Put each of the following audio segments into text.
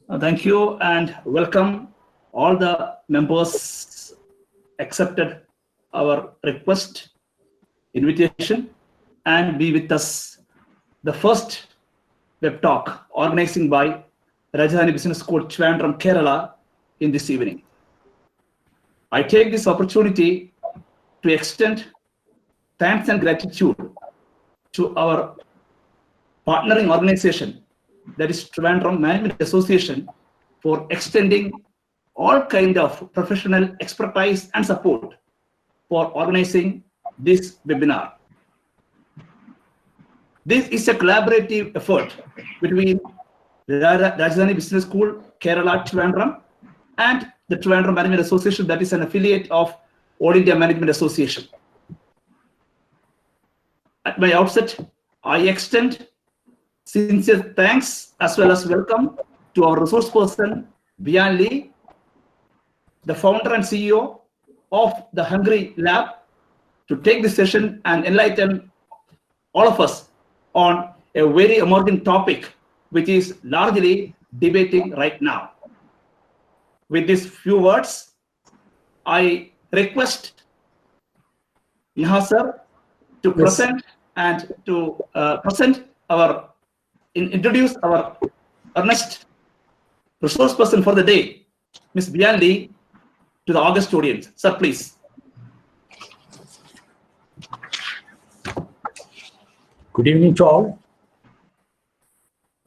Thank you and welcome all the members accepted our request, invitation, and be with us. The first web talk organizing by Rajadhani Business School, Trivandrum, Kerala in this evening. I take this opportunity to extend thanks and gratitude to our partnering organization, that is Trivandrum Management Association, for extending all kind of professional expertise and support for organizing this webinar. This is a collaborative effort between Rajadhani Business School, Kerala, Trivandrum, and the Trivandrum Management Association, that is an affiliate of All India Management Association. At my outset, I extend sincere thanks as well as welcome to our resource person, Bian Li, the founder and CEO of the Hungary Lab, to take this session and enlighten all of us on a very emerging topic, which is largely debating right now. With these few words, I request Neha sir to present and to introduce our earnest resource person for the day, Ms. Bian Li, to the august audience. Sir, please. Good evening to all.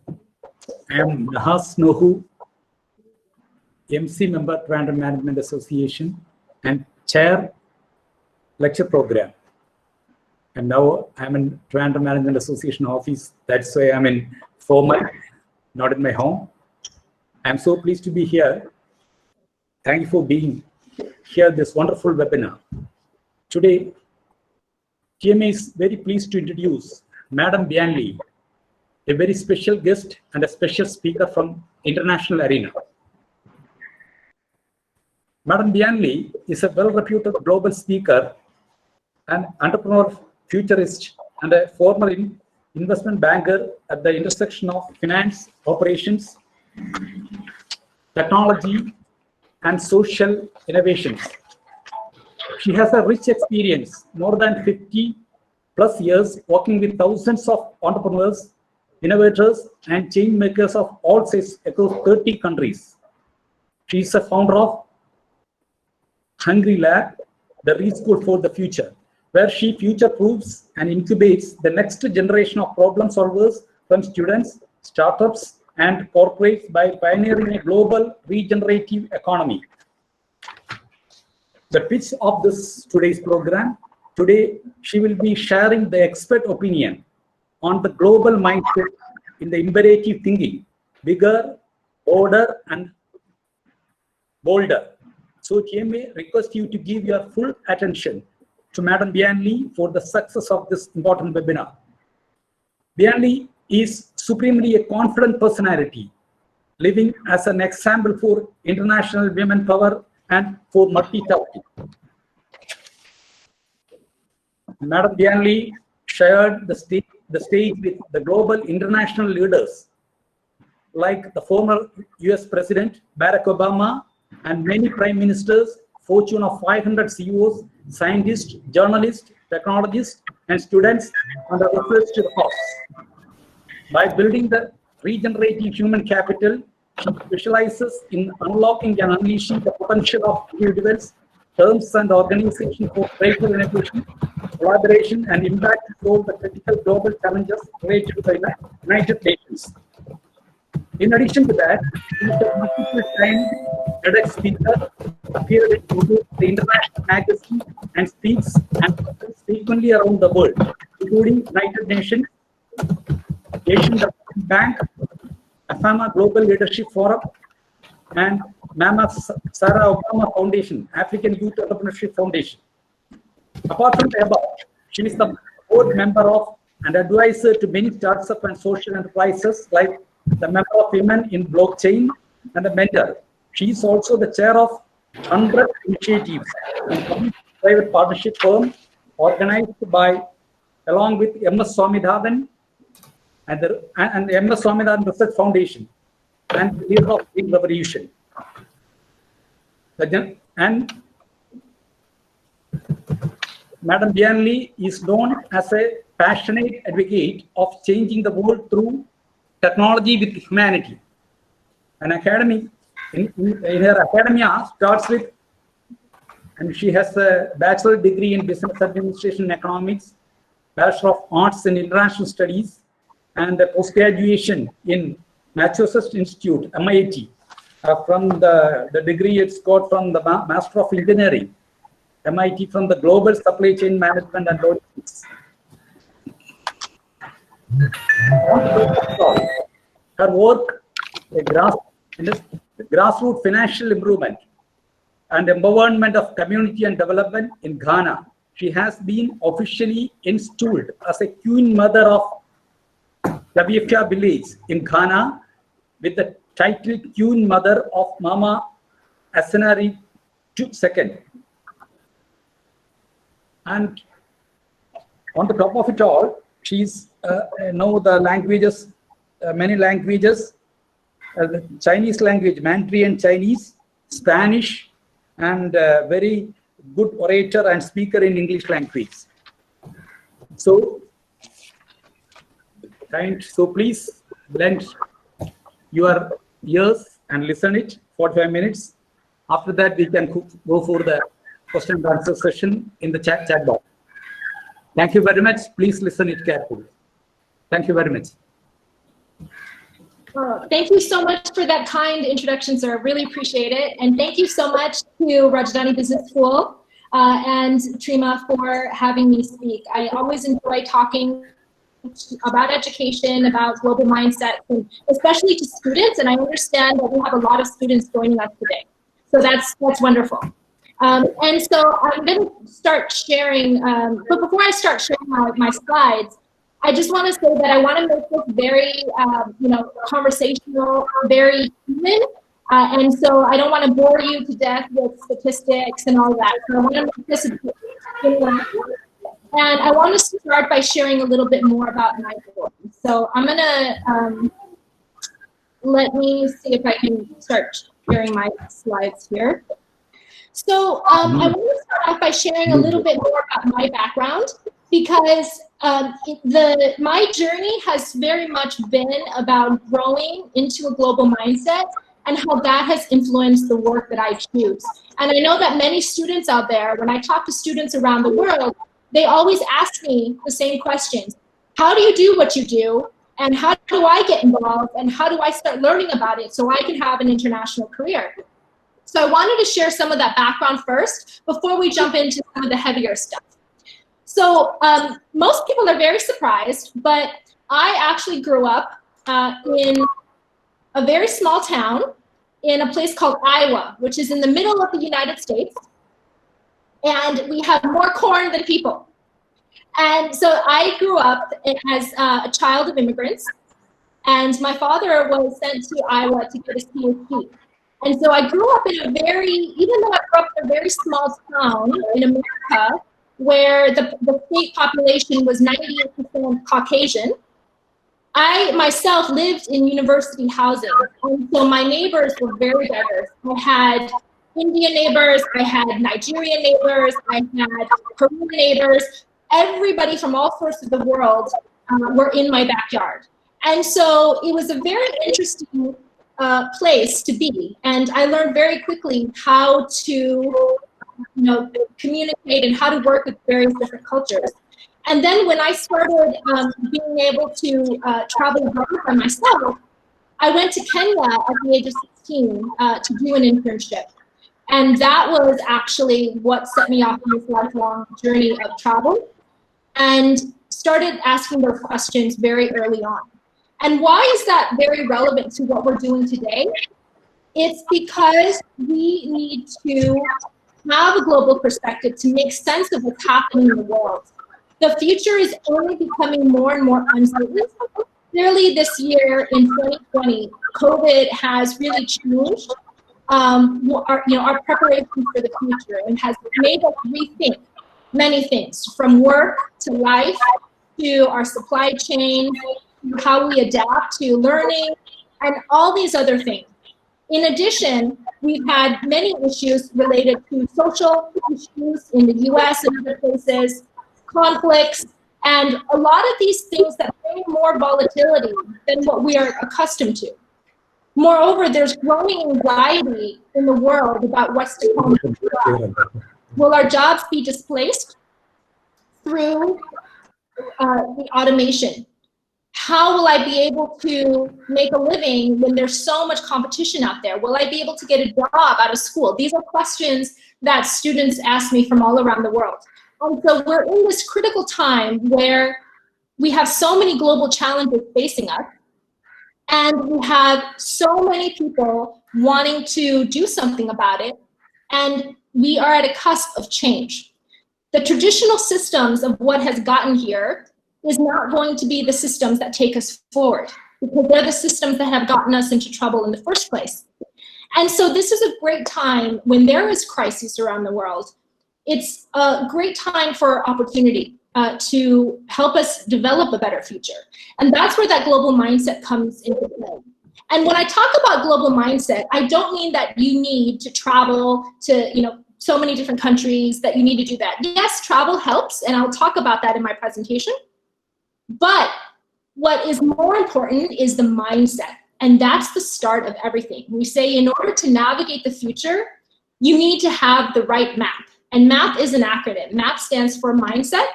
I am Nahas Nohu, MC member, Trivandrum Management Association, and chair lecture program. And now I'm in Trivandrum Management Association office. That's why I'm in formal, not in my home. I'm so pleased to be here. Thank you for being here, this wonderful webinar. Today, TMA is very pleased to introduce Madam Bian Li, a very special guest and a special speaker from international arena. Madam Bian Li is a well-reputed global speaker, an entrepreneur, futurist, and a former investment banker at the intersection of finance, operations, technology, and social innovations. She has a rich experience, more than 50+ years, working with thousands of entrepreneurs, innovators, and change makers of all sizes across 30 countries. She is a founder of Hungary Lab, the Reschool for the Future, where she future-proofs and incubates the next generation of problem solvers from students, startups, and corporates by pioneering a global regenerative economy. The pitch of today's program, today she will be sharing the expert opinion on the global mindset in the imperative thinking, bigger, bolder, and bolder. So TMA request you to give your full attention to Madam Bian Li for the success of this important webinar. Bian Li is supremely a confident personality, living as an example for international women power and for multitasking. Madam Bian Li shared the stage with the global international leaders like the former US President Barack Obama and many prime ministers, Fortune of 500 CEOs, scientists, journalists, technologists, and students on the research to the cause. By building the regenerative human capital, she specializes in unlocking and unleashing the potential of individuals, firms, and organizations for greater innovation, collaboration, and impact to solve the critical global challenges related to the United Nations. In addition to that, she is a multiple-time TEDx speaker, appeared in the international magazine, and speaks frequently around the world, including United Nations, Asian Development Bank, AFAMA Global Leadership Forum, and Mama Sarah Obama Foundation, African Youth Entrepreneurship Foundation. Apart from the above, she is the board member of and advisor to many startups and social enterprises, like the member of Women in Blockchain and a mentor. She is also the chair of 100 initiatives, a private partnership firm organized by, along with MS Swaminathan and the MS Swaminathan Research Foundation. and leader of Green Revolution. And Madam Bian Li is known as a passionate advocate of changing the world through technology with humanity. An academy in her academia starts with, and she has a bachelor degree in business administration and economics, Bachelor of Arts in International Studies, and a post-graduation in Massachusetts Institute, MIT. From the degree it's got from the Master of Engineering, MIT, from the Global Supply Chain Management and Logistics. Her work, grassroots financial improvement and empowerment of community and development in Ghana. She has been officially installed as a Queen Mother of Tabifia village in Ghana with the title Queen Mother of Mama Asenari II. And on the top of it all, she's know the languages, many languages, the Chinese language, Mandarin Chinese, Spanish, and very good orator and speaker in English language. So please lend your ears and listen it 45 minutes. After that, we can go for the question and answer session in the chat box. Thank you very much. Please listen it carefully. Thank you very much. Thank you so much for that kind introduction, sir. Really appreciate it. And thank you so much to Rajadhani Business School and Trima for having me speak. I always enjoy talking about education, about global mindset, and especially to students. And I understand that we have a lot of students joining us today. So that's wonderful. And so I'm going to start sharing, but before I start sharing my slides, I just want to say that I want to make this very, conversational, very human. And so I don't want to bore you to death with statistics and all that. So I want to make this and I want to start by sharing a little bit more about my story. So I'm going to, let me see if I can start sharing my slides here. So I want to start off by sharing a little bit more about my background, because my journey has very much been about growing into a global mindset and how that has influenced the work that I choose. And I know that many students out there, when I talk to students around the world, they always ask me the same questions. How do you do what you do? And how do I get involved? And how do I start learning about it so I can have an international career? So I wanted to share some of that background first before we jump into some of the heavier stuff. So most people are very surprised, but I actually grew up in a very small town in a place called Iowa, which is in the middle of the United States. And we have more corn than people. And so I grew up as a child of immigrants. And my father was sent to Iowa to get his PhD. And so I grew up in a very, even though I grew up in a very small town in America, where the state population was 98% Caucasian, I myself lived in university housing. And so my neighbors were very diverse. I had Indian neighbors, I had Nigerian neighbors, I had Korean neighbors. Everybody from all sorts of the world were in my backyard. And so it was a very interesting place to be. And I learned very quickly how to communicate and how to work with various different cultures. And then when I started being able to travel abroad by myself, I went to Kenya at the age of 16 to do an internship. And that was actually what set me off on this lifelong journey of travel, and started asking those questions very early on. And why is that very relevant to what we're doing today? It's because we need to have a global perspective to make sense of what's happening in the world. The future is only becoming more and more uncertain. Clearly this year in 2020, COVID has really changed our preparation for the future, and has made us rethink many things, from work to life to our supply chain, to how we adapt to learning, and all these other things. In addition, we've had many issues related to social issues in the US and other places, conflicts, and a lot of these things that bring more volatility than what we are accustomed to. Moreover, there's growing anxiety in the world about what's to come. Will our jobs be displaced through the automation? How will I be able to make a living when there's so much competition out there? Will I be able to get a job out of school? These are questions that students ask me from all around the world. And so we're in this critical time where we have so many global challenges facing us, and we have so many people wanting to do something about it, and we are at a cusp of change. The traditional systems of what has gotten here is not going to be the systems that take us forward, because they're the systems that have gotten us into trouble in the first place. And so this is a great time when there is crisis around the world. It's a great time for opportunity to help us develop a better future. And that's where that global mindset comes into play. And when I talk about global mindset, I don't mean that you need to travel to, so many different countries, that you need to do that. Yes, travel helps, and I'll talk about that in my presentation. But what is more important is the mindset, and that's the start of everything. We say in order to navigate the future, you need to have the right map. And MAP is an acronym. MAP stands for mindset,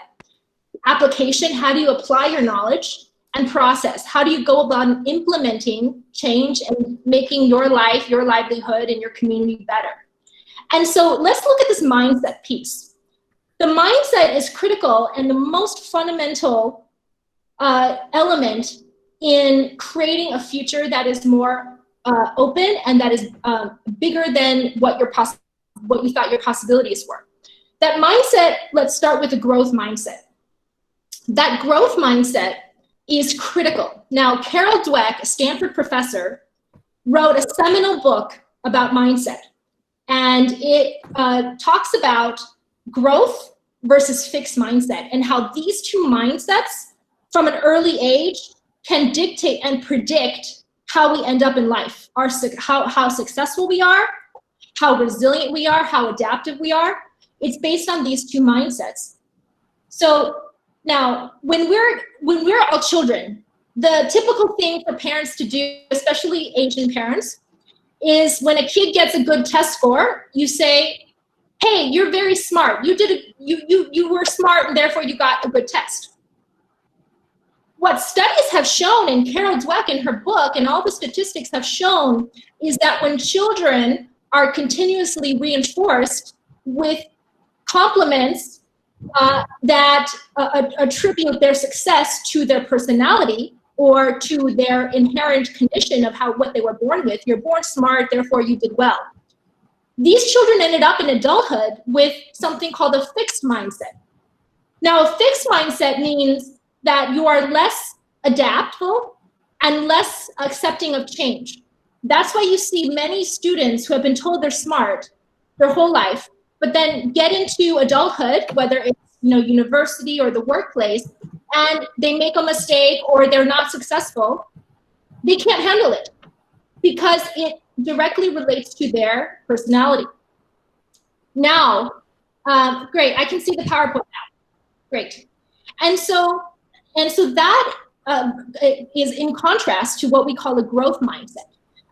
application, how do you apply your knowledge, and process, how do you go about implementing change and making your life, your livelihood, and your community better. And so let's look at this mindset piece. The mindset is critical and the most fundamental element in creating a future that is more open and that is bigger than what you thought your possibilities were. That mindset, let's start with the growth mindset. That growth mindset is critical. Now, Carol Dweck, a Stanford professor, wrote a seminal book about mindset. And it talks about growth versus fixed mindset and how these two mindsets from an early age can dictate and predict how we end up in life, how successful we are, how resilient we are, how adaptive we are. It's based on these two mindsets. So now, when we're all children, the typical thing for parents to do, especially Asian parents, is when a kid gets a good test score, you say, "Hey, you're very smart. You were smart, and therefore you got a good test." What studies have shown, and Carol Dweck in her book, and all the statistics have shown, is that when children are continuously reinforced with compliments that attribute their success to their personality or to their inherent condition of what they were born with. You're born smart, therefore you did well. These children ended up in adulthood with something called a fixed mindset. Now, a fixed mindset means that you are less adaptable and less accepting of change. That's why you see many students who have been told they're smart their whole life, but then get into adulthood, whether it's university or the workplace, and they make a mistake or they're not successful. They can't handle it because it directly relates to their personality. Now, great, I can see the PowerPoint now. Great. And so that is in contrast to what we call a growth mindset.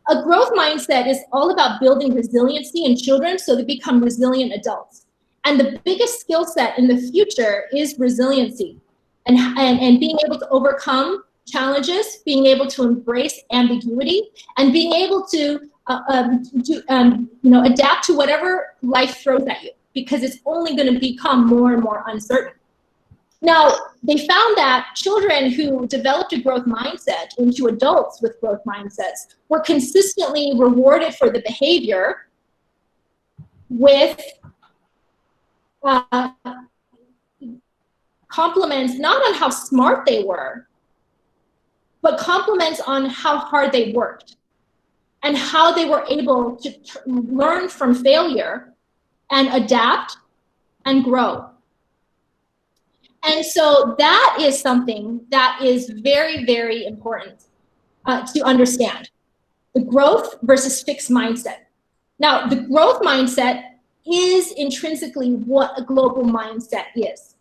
A growth mindset is all about building resiliency in children so they become resilient adults. And the biggest skill set in the future is resiliency and being able to overcome challenges, being able to embrace ambiguity, and being able to adapt to whatever life throws at you, because it's only going to become more and more uncertain. Now, they found that children who developed a growth mindset into adults with growth mindsets were consistently rewarded for the behavior with compliments not on how smart they were, but compliments on how hard they worked and how they were able to learn from failure and adapt and grow. And so that is something that is very, very important to understand. the growth versus fixed mindset. Now, the growth mindset is intrinsically what a global mindset is.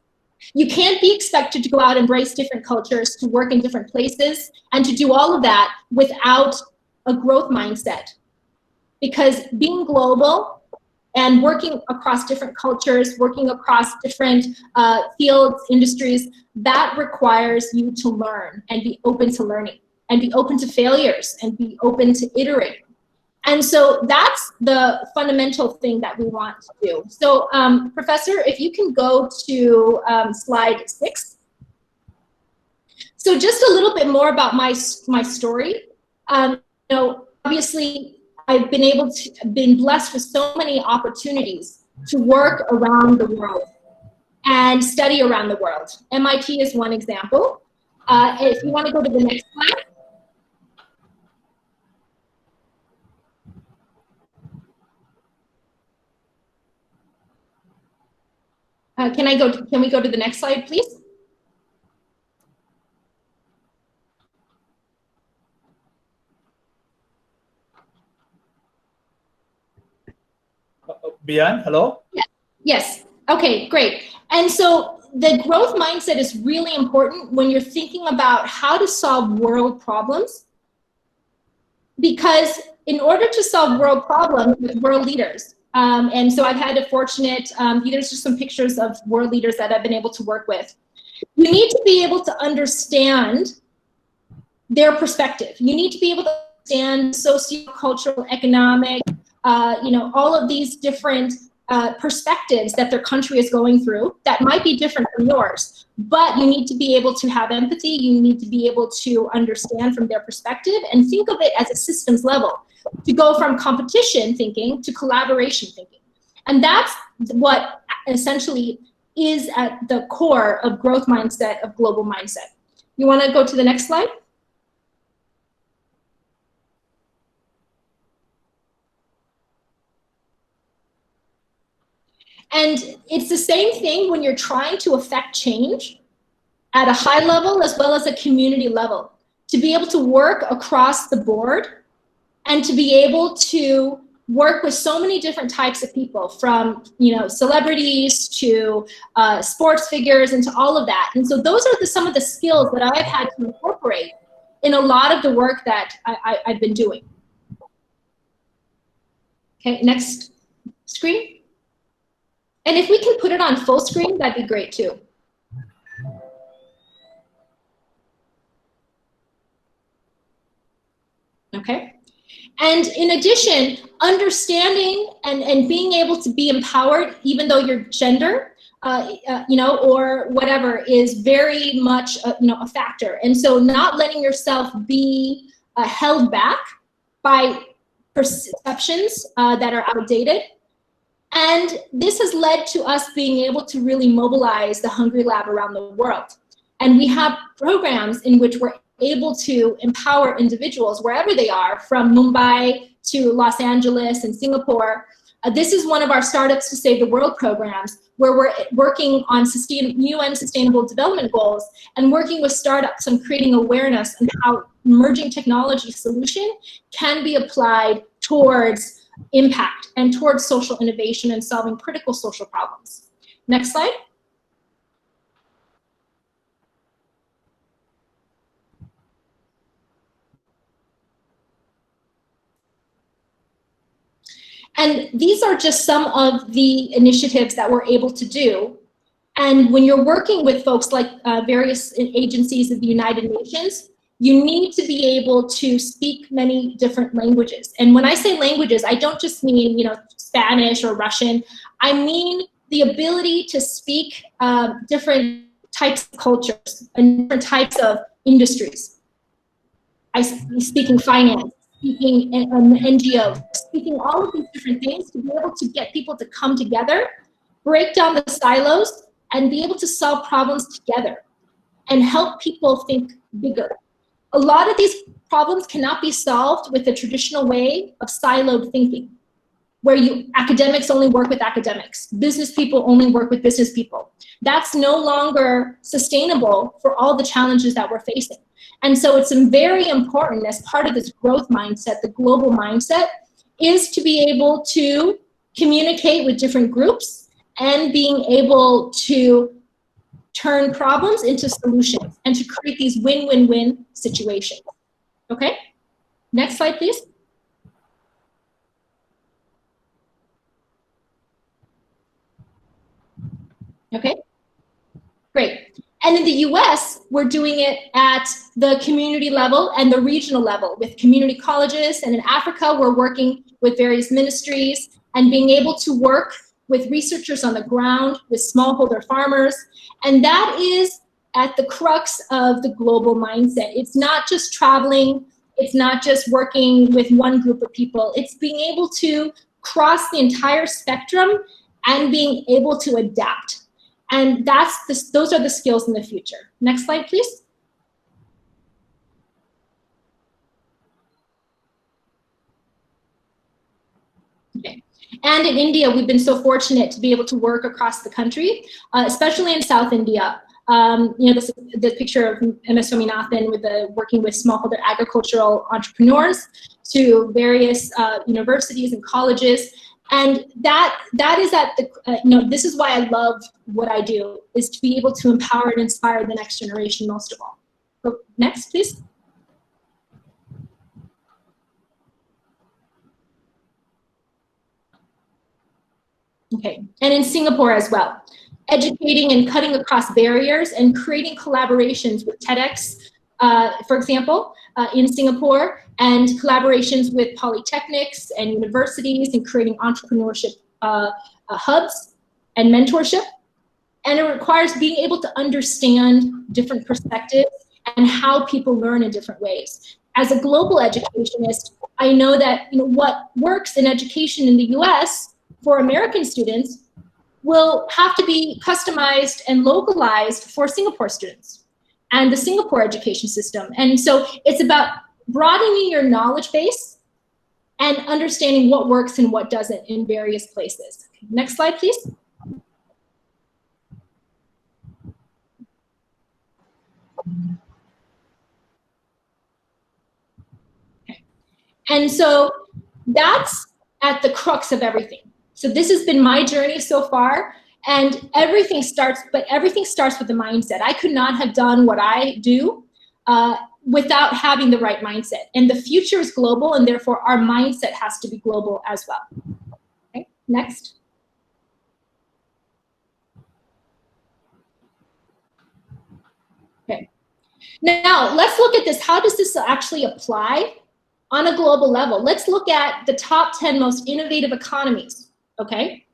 You can't be expected to go out and embrace different cultures, to work in different places, and to do all of that without a growth mindset. Because being global and working across different cultures, working across different fields, industries, that requires you to learn and be open to learning and be open to failures and be open to iterating. And so that's the fundamental thing that we want to do. So Professor, if you can go to slide 6. So just a little bit more about my story. You know, obviously, I've been blessed with so many opportunities to work around the world and study around the world. MIT is one example. If you want to go to the next slide. Can we go to the next slide, please? Bian, hello? Yes. Okay, great. And so the growth mindset is really important when you're thinking about how to solve world problems. Because in order to solve world problems with world leaders, and so I've had a fortunate, there's just some pictures of world leaders that I've been able to work with. You need to be able to understand their perspective. You need to be able to understand socio-cultural, economic, you know, all of these different perspectives that their country is going through that might be different from yours. But you need to be able to have empathy. You need to be able to understand from their perspective and think of it as a systems level, to go from competition thinking to collaboration thinking. And that's what essentially is at the core of growth mindset, of global mindset. You want to go to the next slide? And it's the same thing when you're trying to affect change at a high level as well as a community level. To be able to work across the board and to be able to work with so many different types of people, from, you know, celebrities to sports figures and to all of that. And so those are some of the skills that I've had to incorporate in a lot of the work that I've been doing. Okay, next screen. And if we can put it on full screen, that'd be great too. Okay. And in addition, understanding and being able to be empowered, even though your gender, you know, or whatever, is very much, you know, a factor. And so not letting yourself be held back by perceptions that are outdated. And this has led to us being able to really mobilize the Hungry Lab around the world. And we have programs in which we're able to empower individuals wherever they are, from Mumbai to Los Angeles and Singapore. This is one of our Startups to Save the World programs, where we're working on UN Sustainable Development Goals and working with startups and creating awareness on how emerging technology solution can be applied towards impact and towards social innovation and solving critical social problems. Next slide. And these are just some of the initiatives that we're able to do. And when you're working with folks like various agencies of the United Nations, you need to be able to speak many different languages. And when I say languages, I don't just mean, you know, Spanish or Russian. I mean the ability to speak different types of cultures and different types of industries. Speaking finance, speaking NGO, speaking all of these different things, to be able to get people to come together, break down the silos, and be able to solve problems together and help people think bigger. A lot of these problems cannot be solved with the traditional way of siloed thinking, where academics only work with academics, business people only work with business people. That's no longer sustainable for all the challenges that we're facing. And so it's very important as part of this growth mindset, the global mindset, is to be able to communicate with different groups and being able to turn problems into solutions and to create these win-win-win situations. Okay, next slide, please. Okay, great. And in the US, we're doing it at the community level and the regional level with community colleges. And in Africa, we're working with various ministries and being able to work with researchers on the ground, with smallholder farmers. And that is at the crux of the global mindset. It's not just traveling, it's not just working with one group of people, it's being able to cross the entire spectrum and being able to adapt. And those are the skills in the future. Next slide, please. Okay. And in India, we've been so fortunate to be able to work across the country, especially in South India. This is the picture of MS Swaminathan with working with smallholder agricultural entrepreneurs to various universities and colleges. And that is at the, this is why I love what I do, is to be able to empower and inspire the next generation most of all. So next, please. Okay, and in Singapore as well, educating and cutting across barriers and creating collaborations with TEDx, for example, in Singapore, and collaborations with polytechnics and universities and creating entrepreneurship hubs and mentorship. And it requires being able to understand different perspectives and how people learn in different ways. As a global educationist, I know that what works in education in the US for American students will have to be customized and localized for Singapore students and the Singapore education system. And so it's about broadening your knowledge base and understanding what works and what doesn't in various places. Next slide, please. Okay. And so that's at the crux of everything. So this has been my journey so far, and everything starts with the mindset. I could not have done what I do without having the right mindset. And the future is global, and therefore our mindset has to be global as well. Okay, next. Okay. Now let's look at this. How does this actually apply on a global level? Let's look at the top 10 most innovative economies. Okay,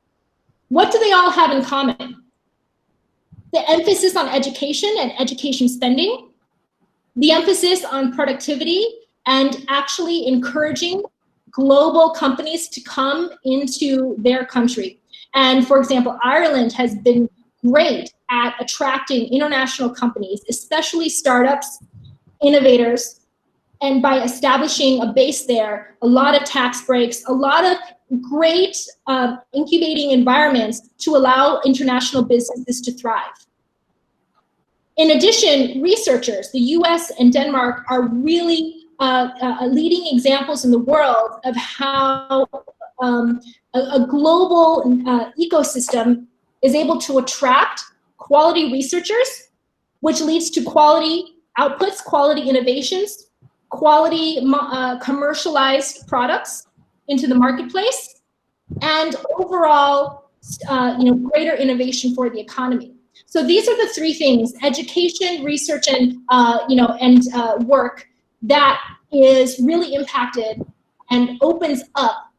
what do they all have in common? The emphasis on education and education spending, the emphasis on productivity and actually encouraging global companies to come into their country. And for example, Ireland has been great at attracting international companies, especially startups, innovators, and by establishing a base there, a lot of tax breaks, a lot of great incubating environments to allow international businesses to thrive. In addition, researchers, the US and Denmark are really leading examples in the world of how a global ecosystem is able to attract quality researchers, which leads to quality outputs, quality innovations, quality commercialized products into the marketplace, and overall, greater innovation for the economy. So these are the three things: education, research, and work that is really impacted and opens up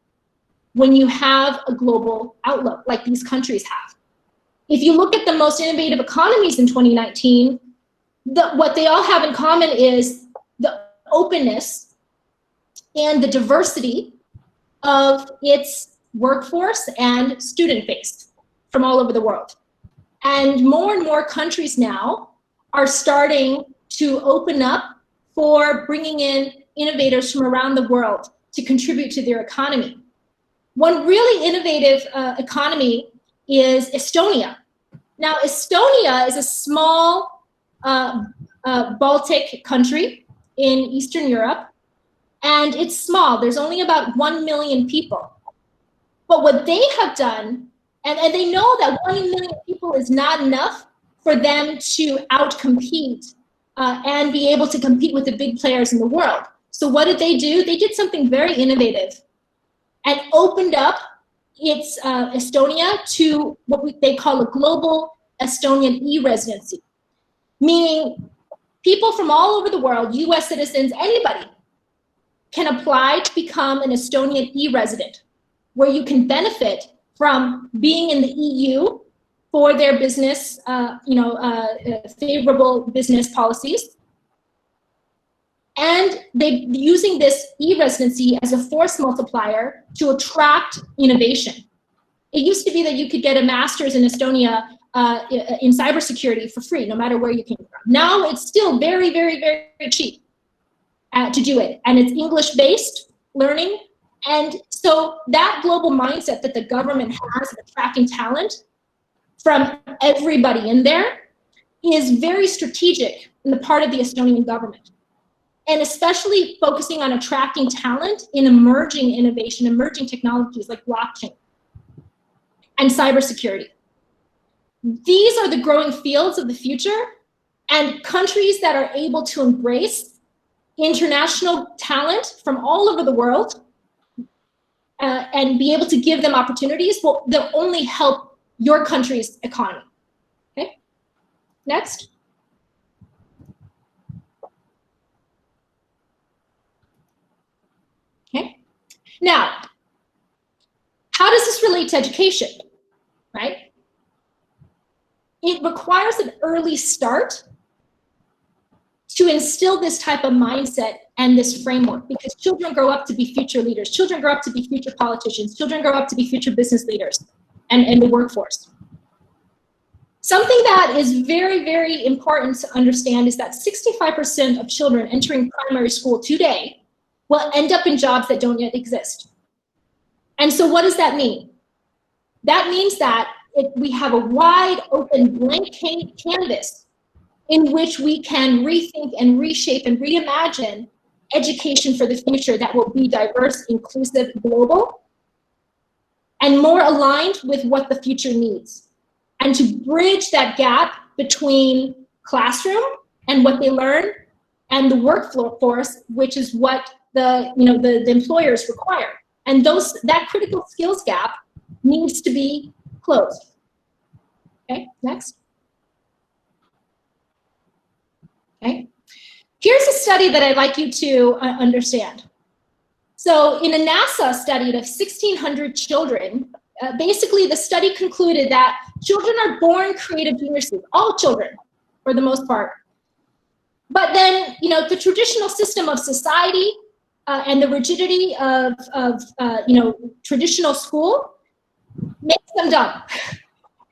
when you have a global outlook like these countries have. If you look at the most innovative economies in 2019, what they all have in common is the openness and the diversity of its workforce and student base from all over the world. And more countries now are starting to open up for bringing in innovators from around the world to contribute to their economy. One really innovative economy is Estonia. Now, Estonia is a small Baltic country in Eastern Europe, and it's small. There's only about 1 million people. But what they have done, and they know that 1 million people is not enough for them to outcompete and be able to compete with the big players in the world. So what did they do? They did something very innovative and opened up its Estonia to what they call a global Estonian e-residency, meaning people from all over the world, US citizens, anybody, can apply to become an Estonian e-resident, where you can benefit from being in the EU for their business, favorable business policies. And they're using this e-residency as a force multiplier to attract innovation. It used to be that you could get a master's in Estonia in cybersecurity for free, no matter where you came from. Now it's still very, very, very cheap to do it. And it's English-based learning. And so that global mindset that the government has of attracting talent from everybody in there is very strategic in the part of the Estonian government. And especially focusing on attracting talent in emerging innovation, emerging technologies like blockchain and cybersecurity. These are the growing fields of the future, and countries that are able to embrace international talent from all over the world and be able to give them opportunities, well, they'll only help your country's economy. Okay, next. Okay, now, how does this relate to education, right? It requires an early start to instill this type of mindset and this framework, because children grow up to be future leaders, children grow up to be future politicians, children grow up to be future business leaders and the workforce. Something that is very, very important to understand is that 65% of children entering primary school today will end up in jobs that don't yet exist. And so what does that mean? That means that we have a wide open blank canvas in which we can rethink and reshape and reimagine education for the future that will be diverse, inclusive, global, and more aligned with what the future needs. And to bridge that gap between classroom and what they learn and the workforce, which is what the employers require. And that critical skills gap needs to be closed. Okay, next. Okay, here's a study that I'd like you to understand. So in a NASA study of 1,600 children, basically the study concluded that children are born creative geniuses, all children for the most part. But then, the traditional system of society and the rigidity of traditional school makes them dumb.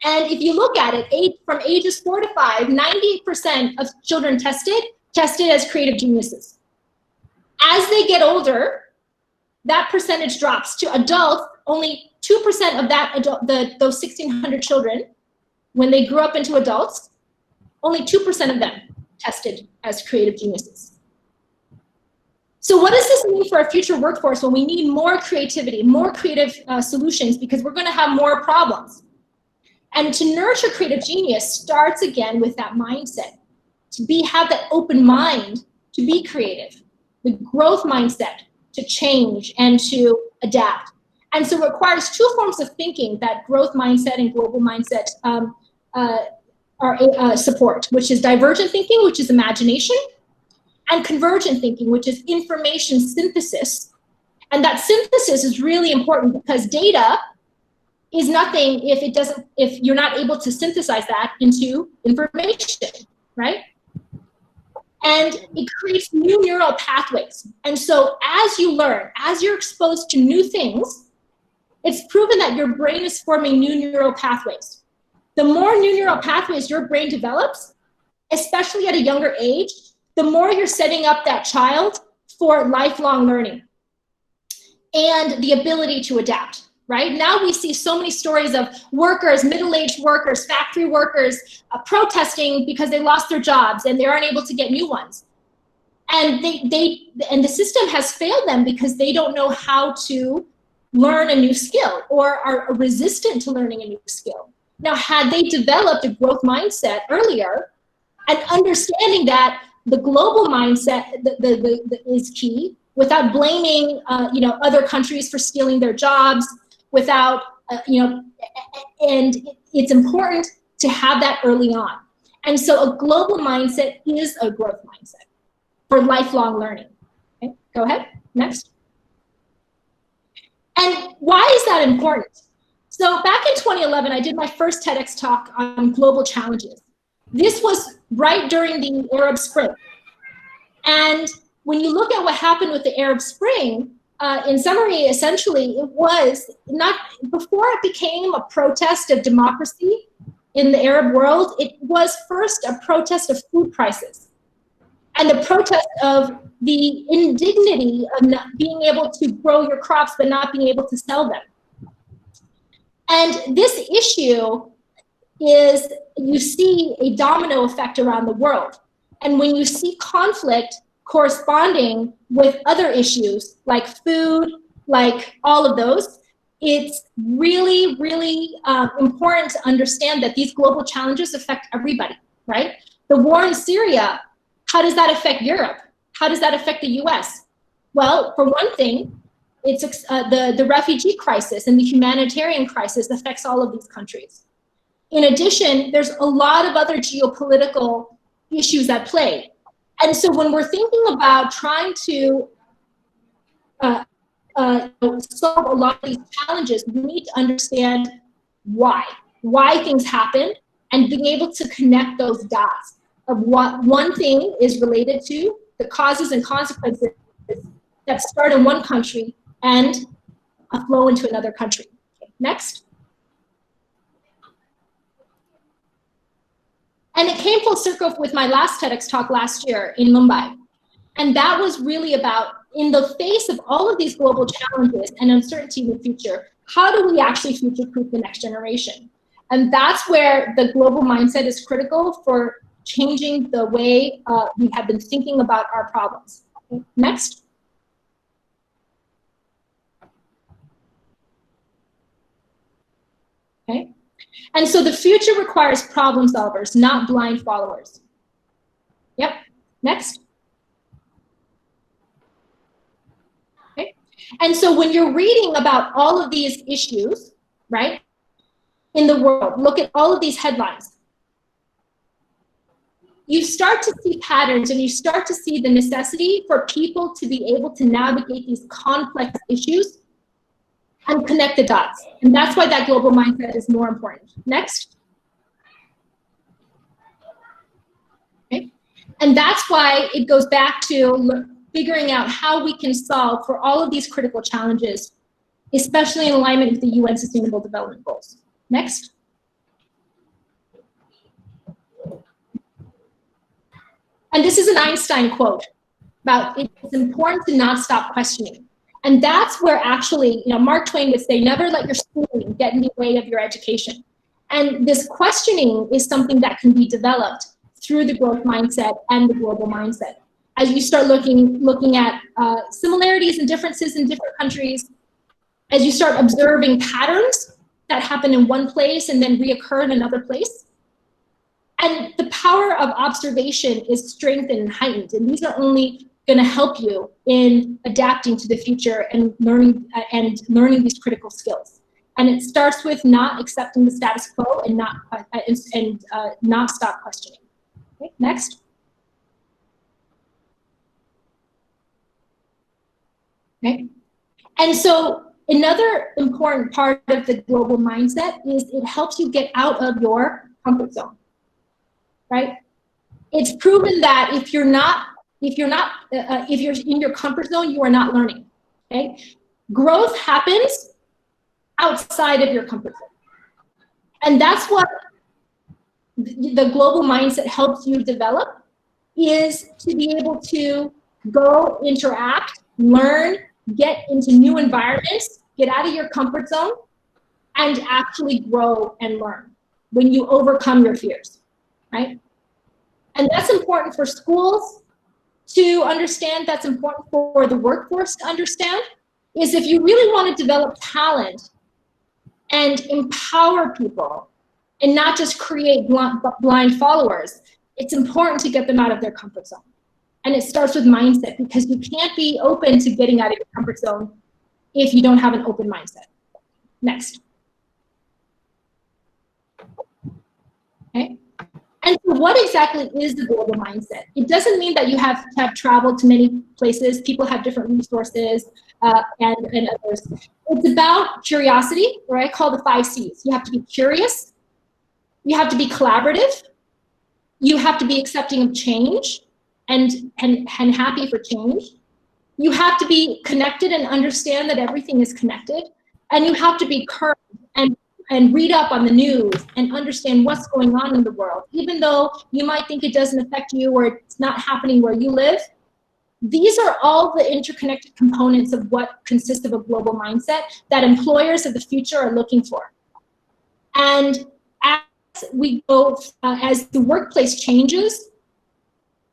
And if you look at it, from ages 4 to 5, 98% of children tested as creative geniuses. As they get older, that percentage drops to adults. Only 2% of those 1,600 children, when they grew up into adults, only 2% of them tested as creative geniuses. So what does this mean for our future workforce when we need more creativity, more creative solutions, because we're going to have more problems? And to nurture creative genius starts again with that mindset, to have that open mind to be creative, the growth mindset to change and to adapt. And so it requires two forms of thinking that growth mindset and global mindset support, which is divergent thinking, which is imagination, and convergent thinking, which is information synthesis. And that synthesis is really important because data is nothing if you're not able to synthesize that into information, right? And it creates new neural pathways. And so as you learn, as you're exposed to new things, it's proven that your brain is forming new neural pathways. The more new neural pathways your brain develops, especially at a younger age, the more you're setting up that child for lifelong learning and the ability to adapt. right? Now we see so many stories of workers, middle-aged workers, factory workers protesting because they lost their jobs and they aren't able to get new ones. And the system has failed them because they don't know how to learn a new skill or are resistant to learning a new skill. Now, had they developed a growth mindset earlier and understanding that the global mindset is key, without blaming other countries for stealing their jobs, without and it's important to have that early on. And so a global mindset is a growth mindset for lifelong learning. Okay, go ahead, next. And why is that important? So back in 2011, I did my first TEDx talk on global challenges. This was right during the Arab Spring. And when you look at what happened with the Arab Spring, in summary, essentially, it was not, before it became a protest of democracy in the Arab world, it was first a protest of food prices and the protest of the indignity of not being able to grow your crops but not being able to sell them. And this issue is, you see a domino effect around the world. And when you see conflict corresponding with other issues like food, like all of those, it's really, really important to understand that these global challenges affect everybody, right? The war in Syria, how does that affect Europe? How does that affect the US? Well, for one thing, it's the refugee crisis and the humanitarian crisis affects all of these countries. In addition, there's a lot of other geopolitical issues at play. And so when we're thinking about trying to solve a lot of these challenges, we need to understand why things happen and being able to connect those dots of what one thing is related to, the causes and consequences that start in one country and flow into another country. Okay, next. And it came full circle with my last TEDx talk last year in Mumbai. And that was really about, in the face of all of these global challenges and uncertainty in the future, how do we actually future-proof the next generation? And that's where the global mindset is critical for changing the way we have been thinking about our problems. Okay, next. Okay. And so the future requires problem solvers, not blind followers. Yep, next. Okay. And so when you're reading about all of these issues, right, in the world, look at all of these headlines. You start to see patterns and you start to see the necessity for people to be able to navigate these complex issues and connect the dots. And that's why that global mindset is more important. Next. Okay. And that's why it goes back to figuring out how we can solve for all of these critical challenges, especially in alignment with the UN Sustainable Development Goals. Next. And this is an Einstein quote about it's important to not stop questioning. And that's where actually, Mark Twain would say, never let your schooling get in the way of your education. And this questioning is something that can be developed through the growth mindset and the global mindset. As you start looking at similarities and differences in different countries, as you start observing patterns that happen in one place and then reoccur in another place. And the power of observation is strengthened and heightened. And these are only going to help you in adapting to the future and learning these critical skills. And it starts with not accepting the status quo and not stop questioning. Okay, next. Okay. And so another important part of the global mindset is it helps you get out of your comfort zone, right? It's proven that if you're in your comfort zone, you are not learning, okay? Growth happens outside of your comfort zone. And that's what the global mindset helps you develop, is to be able to go interact, learn, get into new environments get out of your comfort zone, and actually grow and learn when you overcome your fears, right? And that's important for schools to understand, that's important for the workforce to understand, is if you really want to develop talent and empower people and not just create blind followers, it's important to get them out of their comfort zone. And it starts with mindset, because you can't be open to getting out of your comfort zone if you don't have an open mindset. Next. Okay. And so what exactly is the global mindset? It doesn't mean that you have to have traveled to many places. People have different resources and others. It's about curiosity, or I call the 5 C's. You have to be curious. You have to be collaborative. You have to be accepting of change and happy for change. You have to be connected and understand that everything is connected. And you have to be current and read up on the news and understand what's going on in the world. Even though you might think it doesn't affect you or it's not happening where you live, these are all the interconnected components of what consists of a global mindset that employers of the future are looking for. And as we go, as the workplace changes,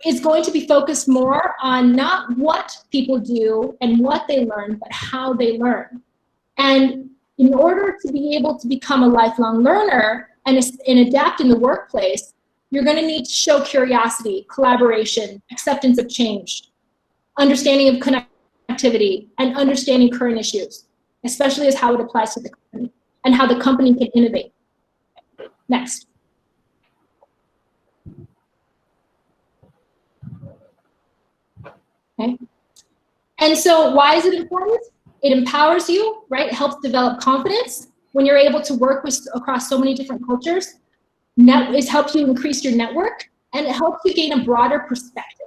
it's going to be focused more on not what people do and what they learn, but how they learn. And in order to be able to become a lifelong learner and adapt in the workplace, you're going to need to show curiosity, collaboration, acceptance of change, understanding of connectivity, and understanding current issues, especially as how it applies to the company and how the company can innovate. Next. Okay. And so why is it important? It empowers you, right? It helps develop confidence when you're able to work across so many different cultures. It helps you increase your network, and it helps you gain a broader perspective.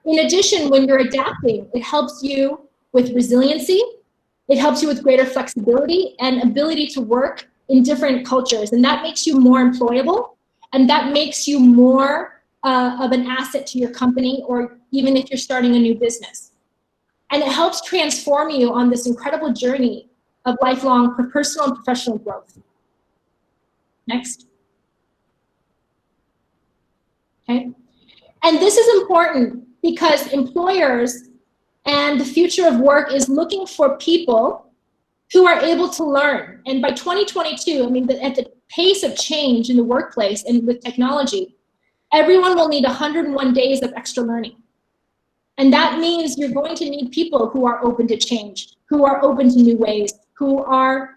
In addition, when you're adapting, it helps you with resiliency. It helps you with greater flexibility and ability to work in different cultures. And that makes you more employable, and that makes you more of an asset to your company, or even if you're starting a new business. And it helps transform you on this incredible journey of lifelong personal and professional growth. Next. Okay. And this is important because employers and the future of work is looking for people who are able to learn. And by 2022, I mean, at the pace of change in the workplace and with technology, everyone will need 101 days of extra learning. And that means you're going to need people who are open to change, who are open to new ways, who are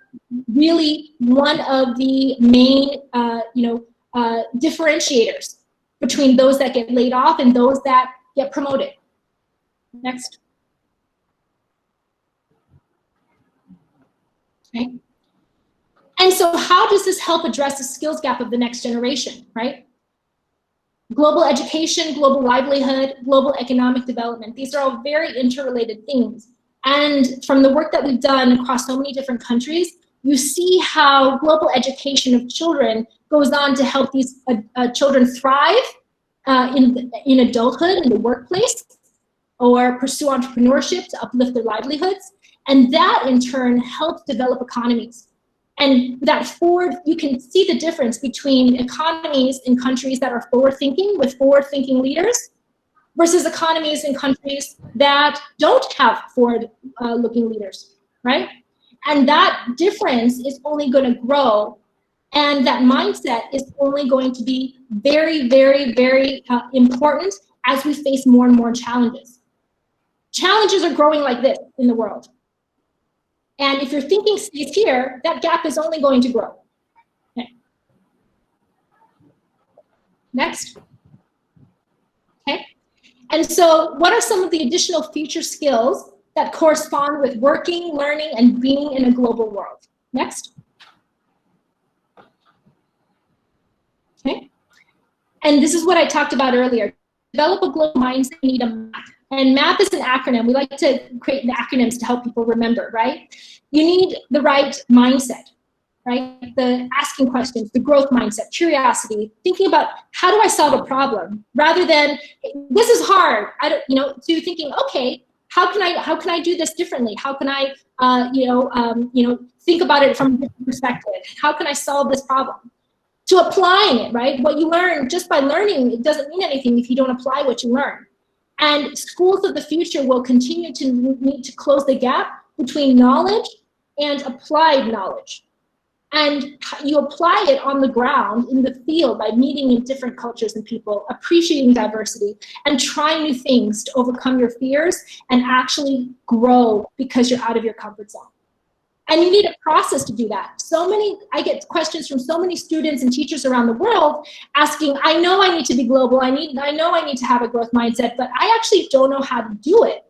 really one of the main differentiators between those that get laid off and those that get promoted. Next. Okay. And so how does this help address the skills gap of the next generation, right? Global education, global livelihood, global economic development. These are all very interrelated things. And from the work that we've done across so many different countries, you see how global education of children goes on to help these children thrive in adulthood, in the workplace, or pursue entrepreneurship to uplift their livelihoods. And that in turn helps develop economies. And you can see the difference between economies in countries that are forward-thinking with forward-thinking leaders versus economies in countries that don't have forward-looking leaders, right? And that difference is only going to grow, and that mindset is only going to be very, very, very important as we face more and more challenges. Challenges are growing like this in the world. And if your thinking stays here, that gap is only going to grow. Okay. Next. Okay. And so what are some of the additional future skills that correspond with working, learning, and being in a global world? Next. Okay. And this is what I talked about earlier. Develop a global mindset, you need a map. And MAP is an acronym. We like to create acronyms to help people remember, right? You need the right mindset, right? The asking questions, the growth mindset, curiosity, thinking about how do I solve a problem rather than this is hard. To thinking, okay, How can I do this differently? How can I, think about it from a different perspective? How can I solve this problem? To applying it, right? What you learn just by learning, it doesn't mean anything if you don't apply what you learn. And schools of the future will continue to need to close the gap between knowledge and applied knowledge. And you apply it on the ground in the field by meeting in different cultures and people, appreciating diversity, and trying new things to overcome your fears and actually grow because you're out of your comfort zone. And you need a process to do that. I get questions from so many students and teachers around the world asking, I know I need to be global, I know I need to have a growth mindset, but I actually don't know how to do it,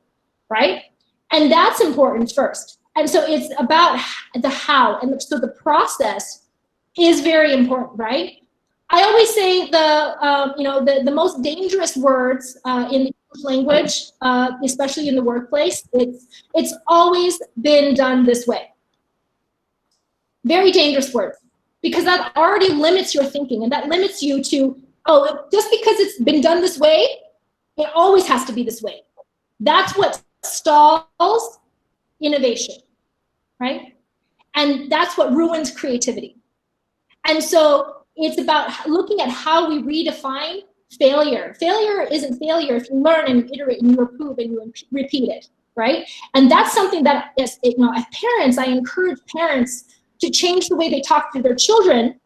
right? And that's important first. And so it's about the how, and so the process is very important, right? I always say the most dangerous words in the English language, especially in the workplace, it's always been done this way. Very dangerous words, because that already limits your thinking, and that limits you to, just because it's been done this way, it always has to be this way. That's what stalls innovation, right? And that's what ruins creativity. And so it's about looking at how we redefine failure. Failure isn't failure if you learn and you iterate and you improve and you repeat it, right? And that's something that, as parents, I encourage parents to change the way they talk to their children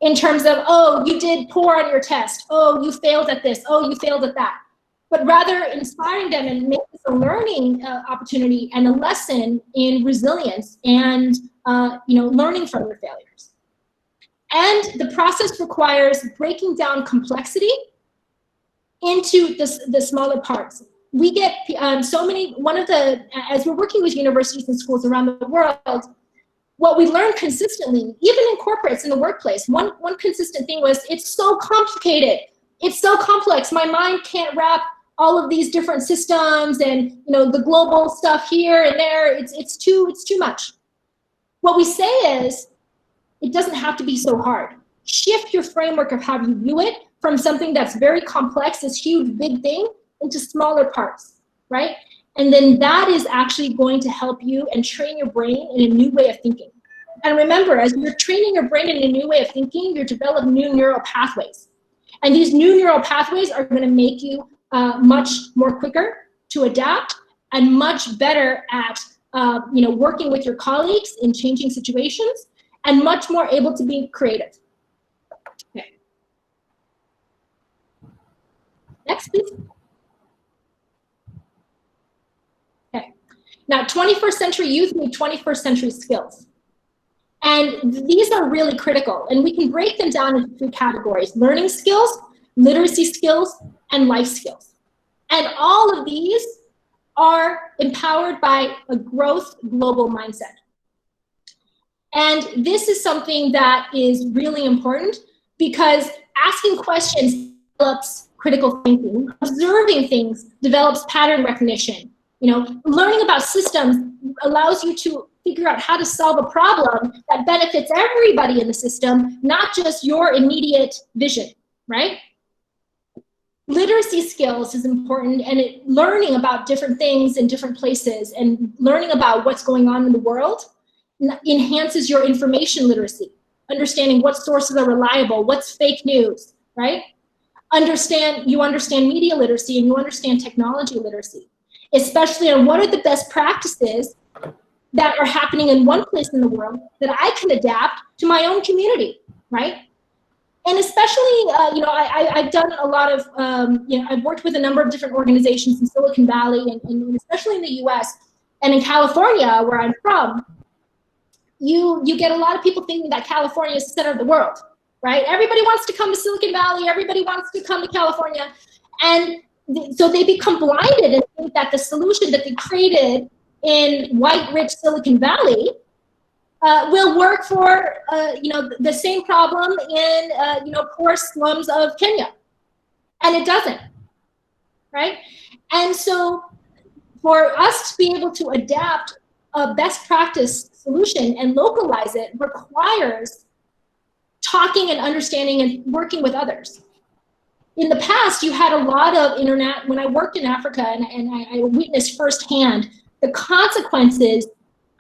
in terms of, oh, you did poor on your test. Oh, you failed at this. Oh, you failed at that. But rather inspiring them and make this a learning opportunity and a lesson in resilience and learning from your failures. And the process requires breaking down complexity into the smaller parts. We get as we're working with universities and schools around the world, what we learn consistently, even in corporates, in the workplace, one consistent thing was, it's so complicated. It's so complex. My mind can't wrap all of these different systems and the global stuff here and there. It's too much. What we say is, it doesn't have to be so hard. Shift your framework of how you view it from something that's very complex, this huge big thing, into smaller parts, right? And then that is actually going to help you and train your brain in a new way of thinking. And remember, as you're training your brain in a new way of thinking, you're developing new neural pathways. And these new neural pathways are going to make you much more quicker to adapt and much better at working with your colleagues in changing situations, and much more able to be creative. Okay. Next, please. Okay. Now, 21st century youth need 21st century skills. And these are really critical. And we can break them down into 3 categories: learning skills, literacy skills, and life skills. And all of these are empowered by a growth global mindset. And this is something that is really important, because asking questions develops critical thinking. Observing things develops pattern recognition. Learning about systems allows you to figure out how to solve a problem that benefits everybody in the system, not just your immediate vision, right? Literacy skills is important, and learning about different things in different places and learning about what's going on in the world enhances your information literacy, understanding what sources are reliable, what's fake news, right? You understand media literacy, and you understand technology literacy, especially on what are the best practices that are happening in one place in the world that I can adapt to my own community, right? And especially, I've done a lot of, I've worked with a number of different organizations in Silicon Valley and especially in the US and in California, where I'm from. You get a lot of people thinking that California is the center of the world, right? Everybody wants to come to Silicon Valley. Everybody wants to come to California. And so they become blinded and think that the solution that they created in white, rich Silicon Valley will work for, the same problem in, poor slums of Kenya. And it doesn't, right? And so for us to be able to adapt a best practice solution and localize it requires talking and understanding and working with others. in the past, you had a lot of internet. When I worked in Africa, and I witnessed firsthand the consequences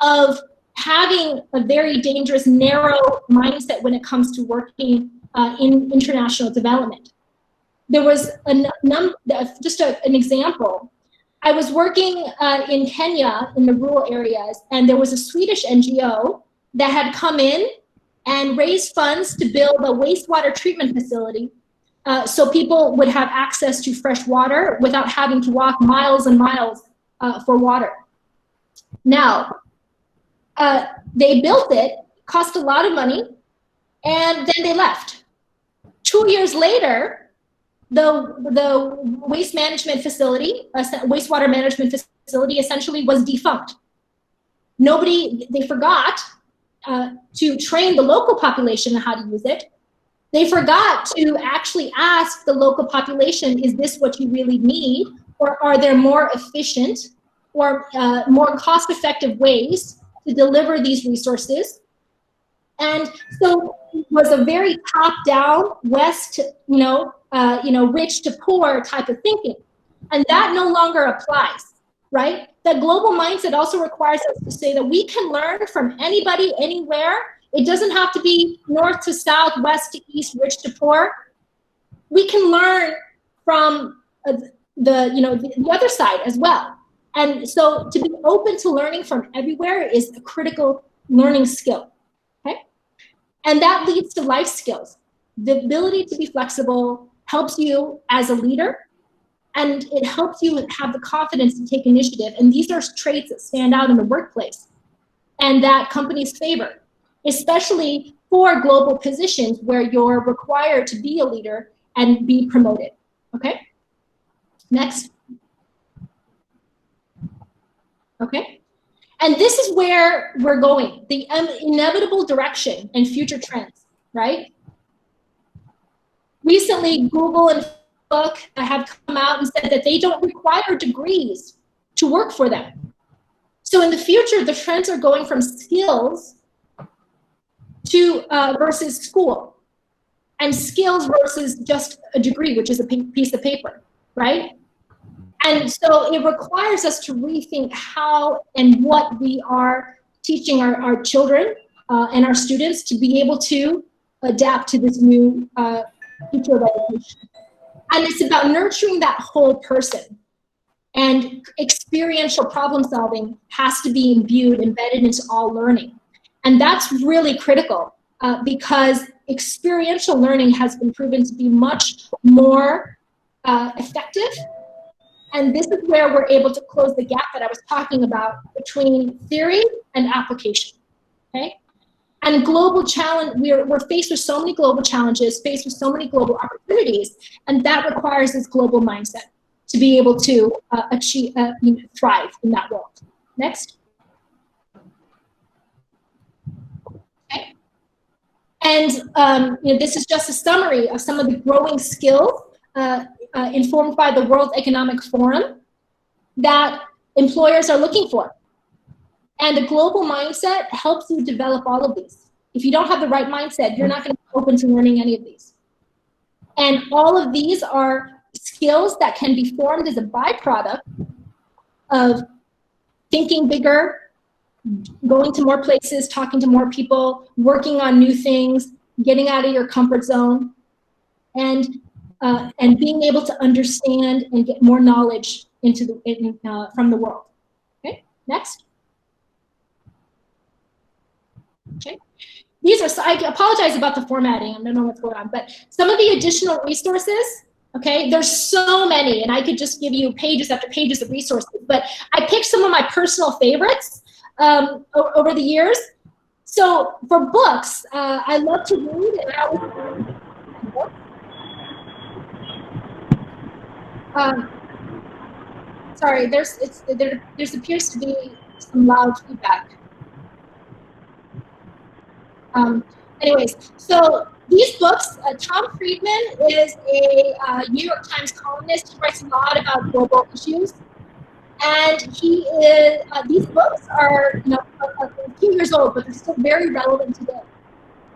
of having a very dangerous, narrow mindset when it comes to working in international development. There was just an example. I was working in Kenya in the rural areas, and there was a Swedish NGO that had come in and raised funds to build a wastewater treatment facility so people would have access to fresh water without having to walk miles and miles for water. Now, they built it, cost a lot of money, and then they left. 2 years later, the waste management facility, wastewater management facility, essentially was defunct. They forgot to train the local population on how to use it. They forgot to actually ask the local population, is this what you really need? Or are there more efficient or more cost-effective ways to deliver these resources? And so it was a very top-down, West, rich to poor type of thinking. And that no longer applies, right? That global mindset also requires us to say that we can learn from anybody, anywhere. It doesn't have to be north to south, west to east, rich to poor. We can learn from the other side as well. And so to be open to learning from everywhere is a critical learning skill, okay? And that leads to life skills. The ability to be flexible helps you as a leader, and it helps you have the confidence to take initiative. And these are traits that stand out in the workplace and that companies favor, especially for global positions where you're required to be a leader and be promoted, okay? Next. Okay, and this is where we're going, the inevitable direction and future trends, right? Recently, Google and Facebook have come out and said that they don't require degrees to work for them. So in the future, the trends are going from skills to versus school, and skills versus just a degree, which is a piece of paper, right? And so it requires us to rethink how and what we are teaching our children and our students to be able to adapt to this new future of education. And it's about nurturing that whole person. And experiential problem solving has to be embedded into all learning. And that's really critical because experiential learning has been proven to be much more effective. And this is where we're able to close the gap that I was talking about between theory and application, okay? And global challenge, we're faced with so many global challenges, faced with so many global opportunities, and that requires this global mindset to be able to achieve, thrive in that world. Next. Okay. And this is just a summary of some of the growing skills informed by the World Economic Forum that employers are looking for. And a global mindset helps you develop all of these. If you don't have the right mindset, you're not going to be open to learning any of these. And all of these are skills that can be formed as a byproduct of thinking bigger, going to more places, talking to more people, working on new things, getting out of your comfort zone, and being able to understand and get more knowledge from the world. Okay, next. Okay, these are, I apologize about the formatting, I don't know what's going on, but some of the additional resources, okay, there's so many, and I could just give you pages after pages of resources, but I picked some of my personal favorites over the years. So for books, I love to read, and I always read books. Sorry, there appears to be some loud feedback. Anyways, so these books, Tom Friedman is a New York Times columnist. He writes a lot about global issues, and he is. These books are a few years old, but they're still very relevant today.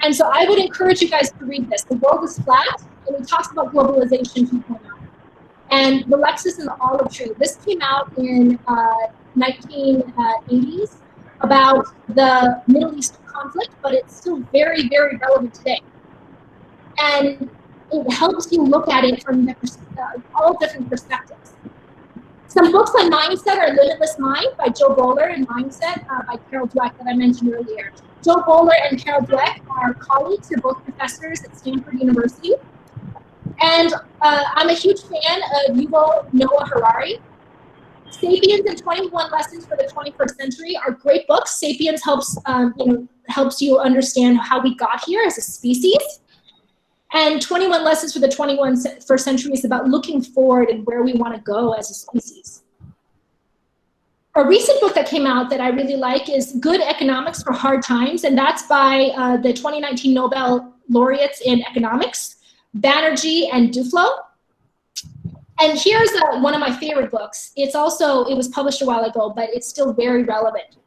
And so I would encourage you guys to read this. The World is Flat. and he talks about globalization 2.0. And the Lexus and the Olive Tree. This came out in 1980s about the Middle East conflict, but it's still very, very relevant today. And it helps you look at it from all different perspectives. Some books on mindset are Limitless Mind by Joe Bowler and Mindset by Carol Dweck that I mentioned earlier. Joe Bowler and Carol Dweck are colleagues. They're both professors at Stanford University. And I'm a huge fan of Yuval Noah Harari. Sapiens and 21 Lessons for the 21st Century are great books. Sapiens helps you understand how we got here as a species. And 21 Lessons for the 21st Century is about looking forward and where we want to go as a species. A recent book that came out that I really like is Good Economics for Hard Times, and that's by the 2019 Nobel laureates in economics, Banerjee and Duflo. And here's one of my favorite books. It was published a while ago, but it's still very relevant.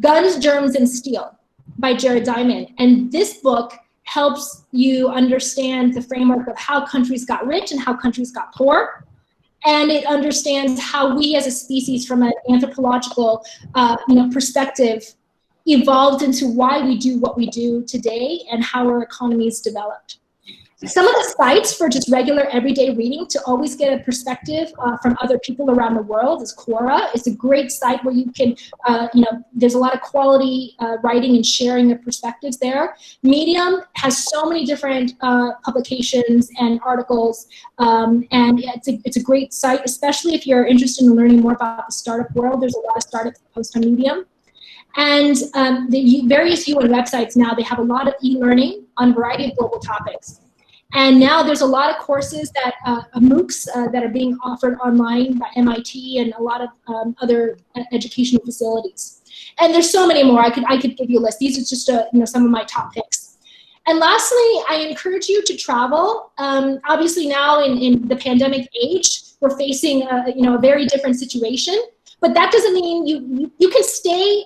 Guns, Germs, and Steel by Jared Diamond. And this book helps you understand the framework of how countries got rich and how countries got poor. And it understands how we as a species from an anthropological perspective evolved into why we do what we do today and how our economies developed. Some of the sites for just regular everyday reading to always get a perspective from other people around the world is Quora. It's a great site where you can, there's a lot of quality writing and sharing of perspectives there. Medium has so many different publications and articles, and it's a great site, especially if you're interested in learning more about the startup world. There's a lot of startups that post on Medium. And the various UN websites now, they have a lot of e-learning on a variety of global topics. And now there's a lot of courses that MOOCs that are being offered online by MIT and a lot of other educational facilities. And there's so many more. I could give you a list. These are just some of my top picks. And lastly, I encourage you to travel. Obviously now in the pandemic age, we're facing a very different situation. But that doesn't mean you can stay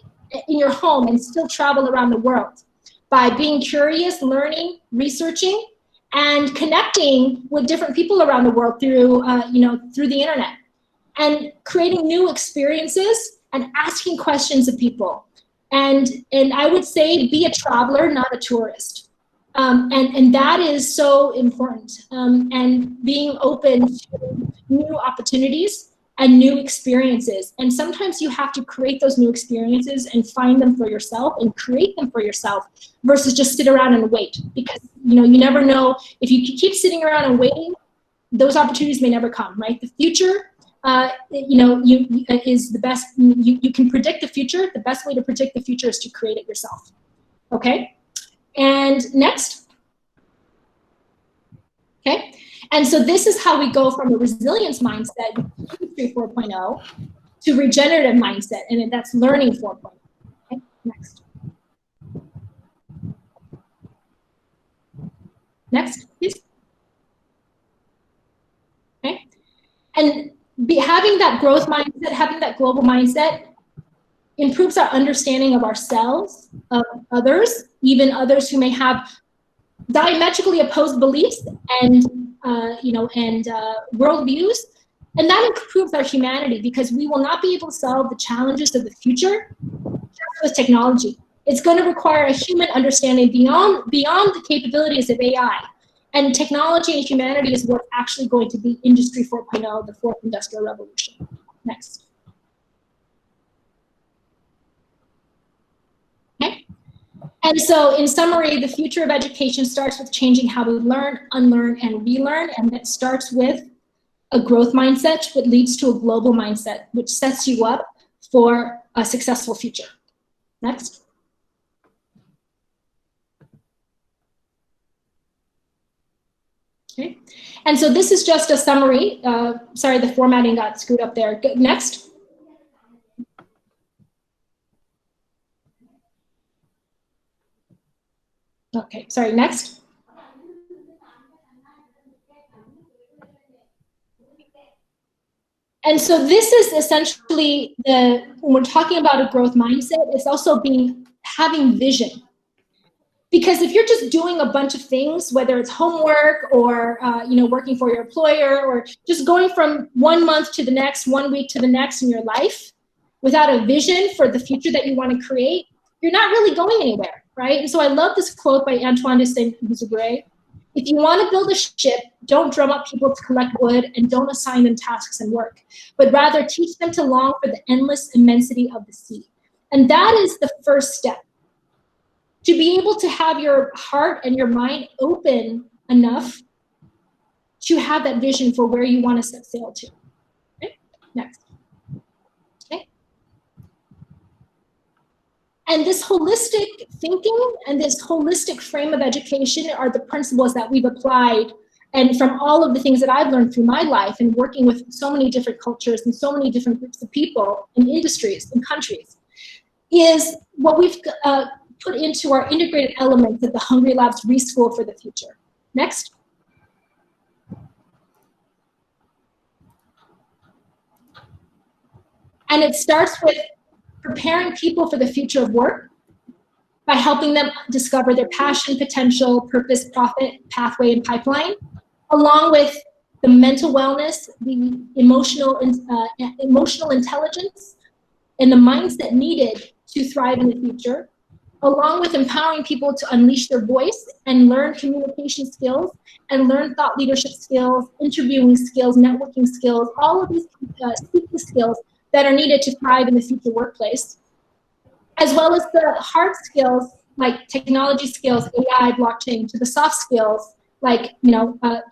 in your home and still travel around the world by being curious, learning, researching, and connecting with different people around the world through the internet, and creating new experiences and asking questions of people. And I would say be a traveler, not a tourist. And that is so important. And being open to new opportunities and new experiences. And sometimes you have to create those new experiences and find them for yourself and create them for yourself versus just sit around and wait. Because you never know, if you keep sitting around and waiting, those opportunities may never come, right? The future, is the best. You can predict the future. The best way to predict the future is to create it yourself. Okay, and next. Okay. And so this is how we go from a resilience mindset, Industry 4.0, to regenerative mindset, and that's learning 4.0. Okay, next. Next, please. Okay, and having that growth mindset, having that global mindset, improves our understanding of ourselves, of others, even others who may have diametrically opposed beliefs and worldviews, and that improves our humanity because we will not be able to solve the challenges of the future just with technology. It's going to require a human understanding beyond the capabilities of AI, and technology and humanity is what's actually going to be Industry 4.0, the fourth industrial revolution. Next. Okay. And so in summary, the future of education starts with changing how we learn, unlearn, and relearn. And that starts with a growth mindset, which leads to a global mindset, which sets you up for a successful future. Next. Okay. And so this is just a summary. Sorry, the formatting got screwed up there. Next. Okay, sorry, next. And so this is essentially when we're talking about a growth mindset, it's also having vision. Because if you're just doing a bunch of things, whether it's homework or working for your employer, or just going from 1 month to the next, 1 week to the next in your life, without a vision for the future that you want to create, you're not really going anywhere, right? And so I love this quote by Antoine de Saint-Exupéry. If you want to build a ship, don't drum up people to collect wood and don't assign them tasks and work, but rather teach them to long for the endless immensity of the sea. And that is the first step. To be able to have your heart and your mind open enough to have that vision for where you want to set sail to. Okay? Next. Okay. And this holistic thinking and this holistic frame of education are the principles that we've applied, and from all of the things that I've learned through my life and working with so many different cultures and so many different groups of people and industries and countries, is what we've put into our integrated elements of the Hungry Labs Reschool for the Future. Next. And it starts with preparing people for the future of work by helping them discover their passion, potential, purpose, profit, pathway, and pipeline, along with the mental wellness, the emotional intelligence, and the mindset needed to thrive in the future, along with empowering people to unleash their voice and learn communication skills and learn thought leadership skills, interviewing skills, networking skills, all of these speaking skills that are needed to thrive in the future workplace, as well as the hard skills like technology skills, AI, blockchain, to the soft skills like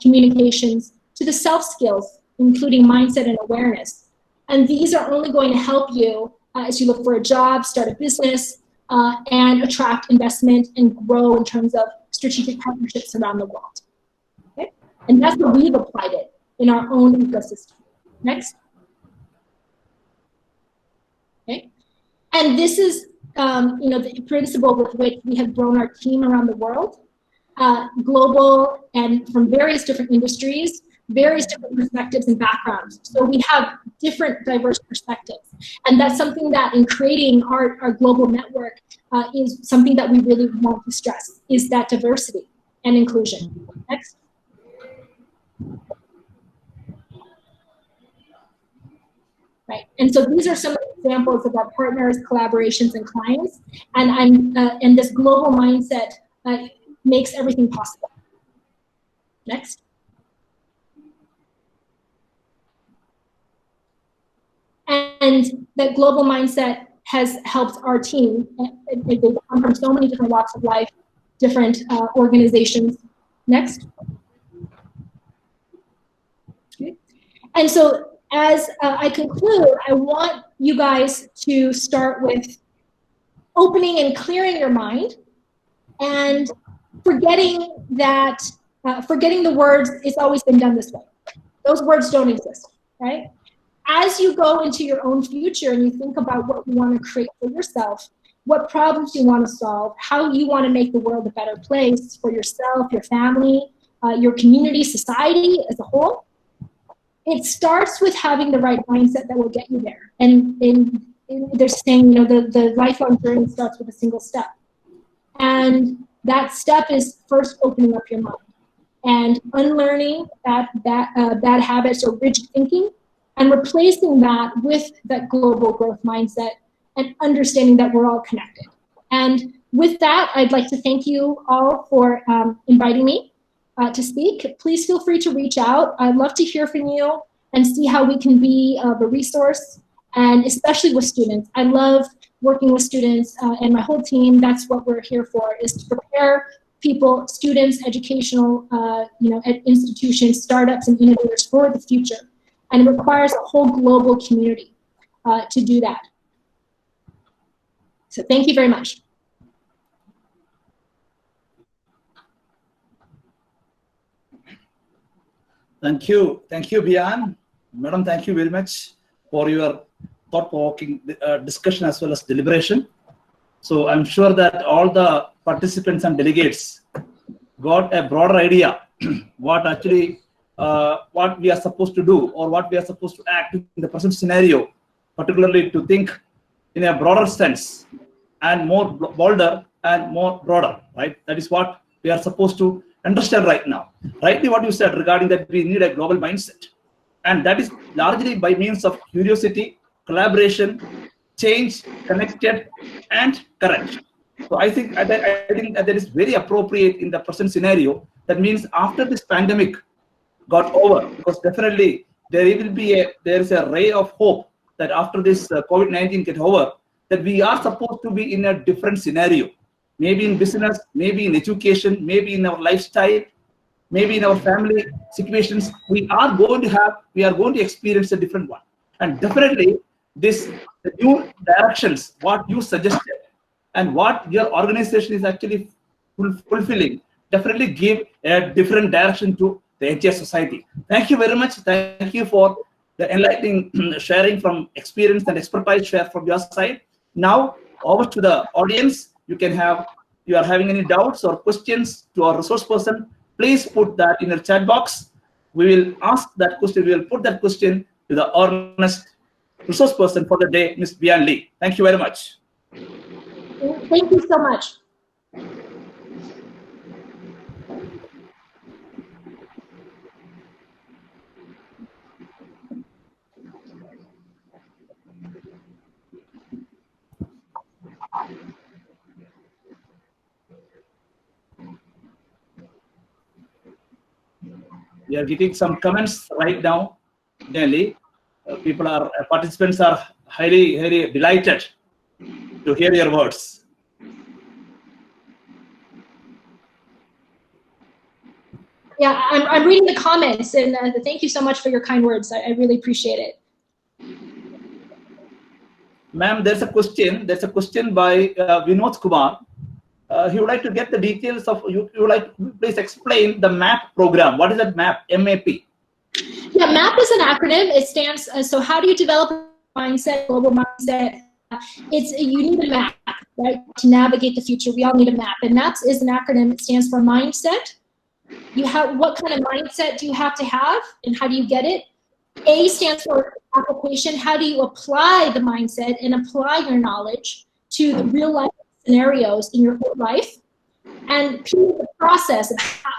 communications, to the self skills, including mindset and awareness. And these are only going to help you as you look for a job, start a business, and attract investment and grow in terms of strategic partnerships around the world. Okay? And that's where we've applied it in our own ecosystem. Next. Okay. And this is the principle with which we have grown our team around the world, global and from various different industries, various different perspectives and backgrounds. So we have different diverse perspectives. And that's something that in creating our global network is something that we really want to stress, is that diversity and inclusion. Next. Right. And so these are some examples of our partners, collaborations, and clients. And this global mindset makes everything possible. Next. And that global mindset has helped our team. They come from so many different walks of life, different organizations. Next. Okay. And so as I conclude, I want you guys to start with opening and clearing your mind and forgetting that, forgetting the words, it's always been done this way. Those words don't exist, right? As you go into your own future and you think about what you want to create for yourself, what problems you want to solve, how you want to make the world a better place for yourself, your family, your community, society as a whole, it starts with having the right mindset that will get you there. And they're saying, the lifelong journey starts with a single step. And that step is first opening up your mind and unlearning bad habits or rigid thinking, and replacing that with that global growth mindset and understanding that we're all connected. And with that, I'd like to thank you all for inviting me to speak. Please feel free to reach out. I'd love to hear from you and see how we can be a resource, and especially with students. I love working with students and my whole team. That's what we're here for, is to prepare people, students, educational institutions, startups, and innovators for the future. And it requires a whole global community to do that. So thank you very much. Thank you, Bian. Madam, thank you very much for your thought-provoking discussion as well as deliberation. So I'm sure that all the participants and delegates got a broader idea what we are supposed to do, or what we are supposed to act in the present scenario, particularly to think in a broader sense and more bolder and more broader, right? That is what we are supposed to understand right now. Rightly what you said regarding that we need a global mindset. And that is largely by means of curiosity, collaboration, change, connected, and correct. So I think that that is very appropriate in the present scenario. That means after this pandemic got over, because definitely there is a ray of hope that after this COVID-19 get over, that we are supposed to be in a different scenario, maybe in business, maybe in education, maybe in our lifestyle, maybe in our family situations. We are going to experience a different one, and definitely the new directions, what you suggested and what your organization is actually fulfilling, definitely give a different direction to the entire society. Thank you very much. Thank you for the enlightening sharing from experience and expertise share from your side. Now over to the audience. You are having any doubts or questions to our resource person, please put that in the chat box. We will ask that question. We will put that question to the honest resource person for the day, Ms. Bian Li. Thank you very much. Thank you so much. We are getting some comments right now. Daily, participants are highly delighted to hear your words. Yeah, I'm reading the comments, and thank you so much for your kind words. I really appreciate it. Ma'am, there's a question. There's a question by Vinod Kumar. He would like to get the details of, you would like to please explain the MAP program. What is that MAP, M-A-P? Yeah, MAP is an acronym. It stands, so how do you develop a mindset, global mindset? You need a map, right, to navigate the future. We all need a map. And MAP is an acronym. It stands for mindset. What kind of mindset do you have to have, and how do you get it? A stands for application. How do you apply the mindset and apply your knowledge to the real life scenarios in your whole life? And P is the process,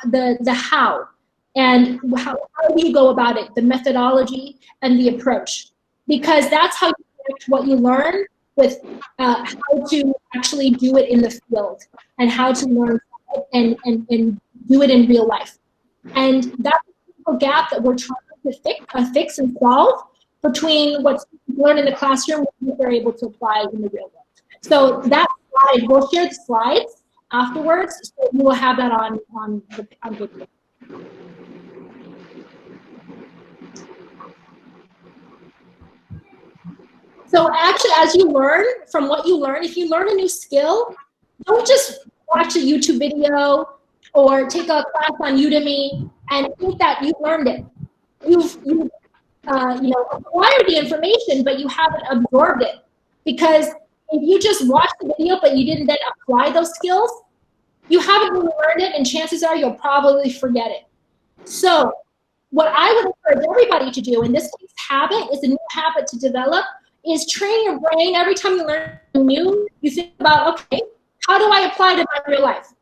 the how, and how do you go about it, the methodology and the approach, because that's how you connect what you learn with how to actually do it in the field, and how to learn and do it in real life. And that's a gap that we're trying to fix and solve between what's learned in the classroom and what they're able to apply in the real world. So that slide, we'll share the slides afterwards, so you will have that on video. So actually, as you learn from what you learn, if you learn a new skill, don't just watch a YouTube video or take a class on Udemy and think that you learned it. You've acquired the information, but you haven't absorbed it. Because if you just watch the video but you didn't then apply those skills, you haven't really learned it, and chances are you'll probably forget it. So what I would encourage everybody to do, and this habit is a new habit to develop, is train your brain. Every time you learn something new, you think about, okay, how do I apply to my real life?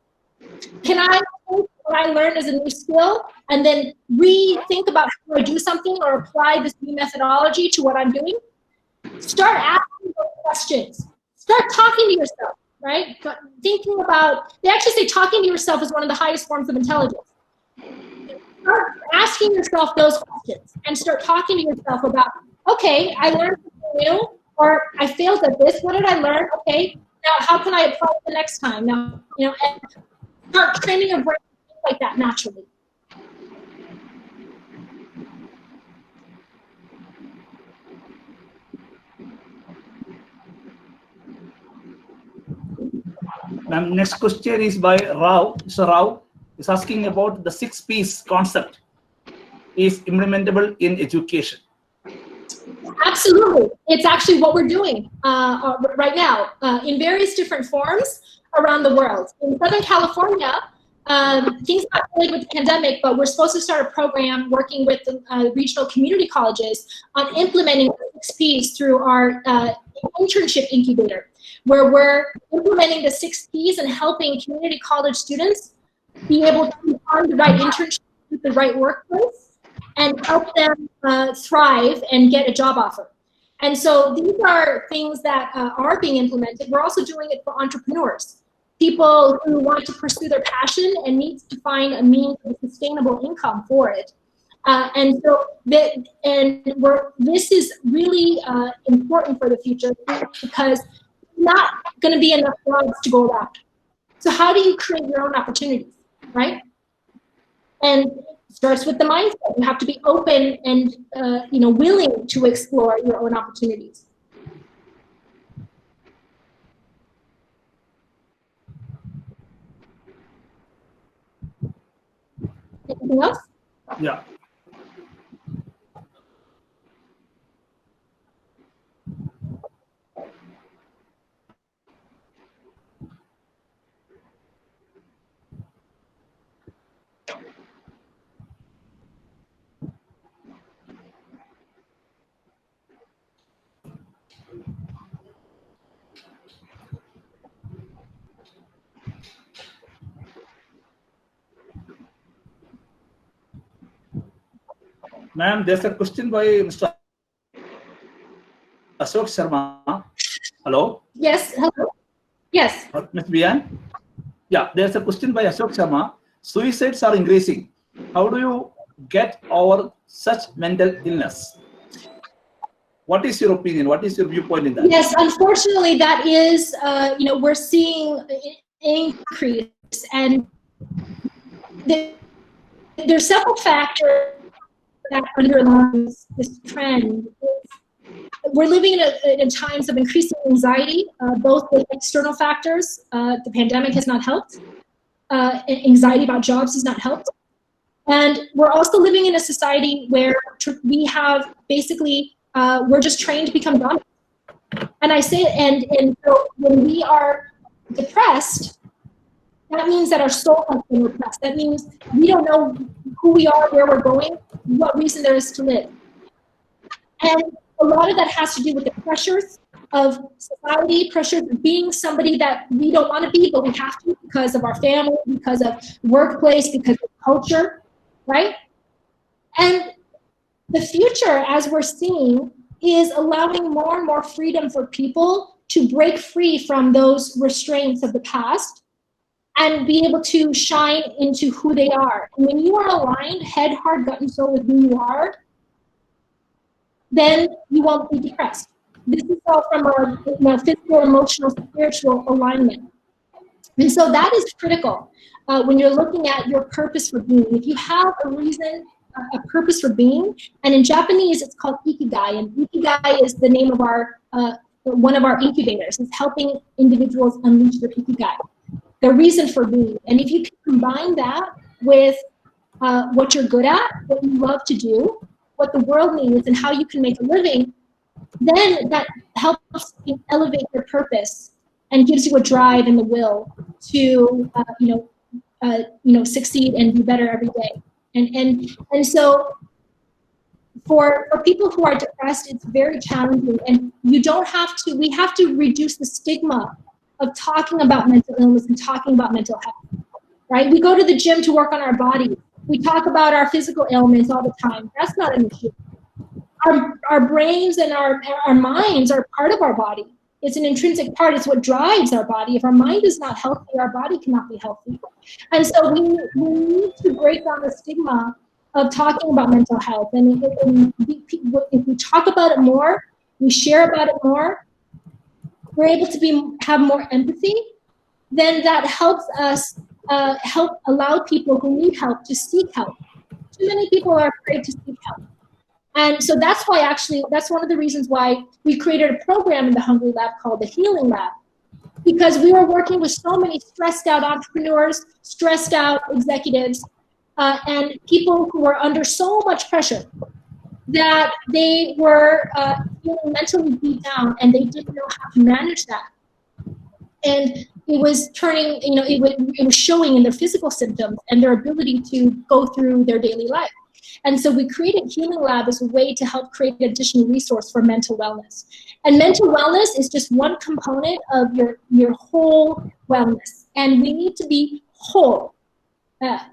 Can I take what I learned as a new skill and then rethink about how I do something or apply this new methodology to what I'm doing? Start asking those questions. Start talking to yourself, right? Thinking about, they actually say talking to yourself is one of the highest forms of intelligence. Start asking yourself those questions and start talking to yourself about, okay, I learned something new, or I failed at this. What did I learn? Okay, now how can I apply it the next time? Now, and start training your brain like that naturally. Next question is by Rao. Mr. Rao is asking about the 6 P's concept is implementable in education. Absolutely. It's actually what we're doing right now in various different forms around the world. In Southern California, things got delayed with the pandemic, but we're supposed to start a program working with the regional community colleges on implementing the 6 Ps through our internship incubator, where we're implementing the 6 Ps and helping community college students be able to find the right internship with the right workplace and help them thrive and get a job offer. And so these are things that are being implemented. We're also doing it for entrepreneurs. People who want to pursue their passion and need to find a means of sustainable income for it. And so this is really important for the future because not going to be enough jobs to go around. So how do you create your own opportunities, right? And it starts with the mindset. You have to be open and willing to explore your own opportunities. Anything else? Yeah. Ma'am, there's a question by Mr. Ashok Sharma. Hello? Yes, hello. Yes. Ms. Bian? Yeah, there's a question by Ashok Sharma. Suicides are increasing. How do you get over such mental illness? What is your opinion? What is your viewpoint in that? Yes, unfortunately, that is, we're seeing an increase, and there's several factors that underlie this trend. We're living in times of increasing anxiety, both with external factors. The pandemic has not helped. Anxiety about jobs has not helped. And we're also living in a society where we have basically, we're just trained to become dominant. And I say, and so when we are depressed, that means that our soul has been repressed. That means we don't know who we are, where we're going, what reason there is to live. And a lot of that has to do with the pressures of society, pressures of being somebody that we don't want to be, but we have to because of our family, because of workplace, because of culture, right? And the future, as we're seeing, is allowing more and more freedom for people to break free from those restraints of the past and be able to shine into who they are. And when you are aligned, head, heart, gut, and soul with who you are, then you won't be depressed. This is all from our physical, emotional, spiritual alignment. And so that is critical when you're looking at your purpose for being. If you have a reason, a purpose for being, and in Japanese it's called ikigai, and ikigai is the name of our one of our incubators. It's helping individuals unleash their ikigai, their reason for being. And if you can combine that with what you're good at, what you love to do, what the world needs, and how you can make a living, then that helps elevate your purpose and gives you a drive and the will to succeed and be better every day. And so for people who are depressed, it's very challenging, and we have to reduce the stigma of talking about mental illness and talking about mental health, right? We go to the gym to work on our body. We talk about our physical ailments all the time. That's not an issue. Our brains and our minds are part of our body. It's an intrinsic part. It's what drives our body. If our mind is not healthy, our body cannot be healthy. And so we need to break down the stigma of talking about mental health. And if we talk about it more, we share about it more, we're able to have more empathy, then that helps us help allow people who need help to seek help. Too many people are afraid to seek help. And so that's why, actually, that's one of the reasons why we created a program in the Hungry Lab called the Healing Lab, because we were working with so many stressed out entrepreneurs, stressed out executives, and people who were under so much pressure that they were feeling mentally beat down and they didn't know how to manage that. And it was turning, it was showing in their physical symptoms and their ability to go through their daily life. And so we created Healing Lab as a way to help create an additional resource for mental wellness. And mental wellness is just one component of your whole wellness. And we need to be whole,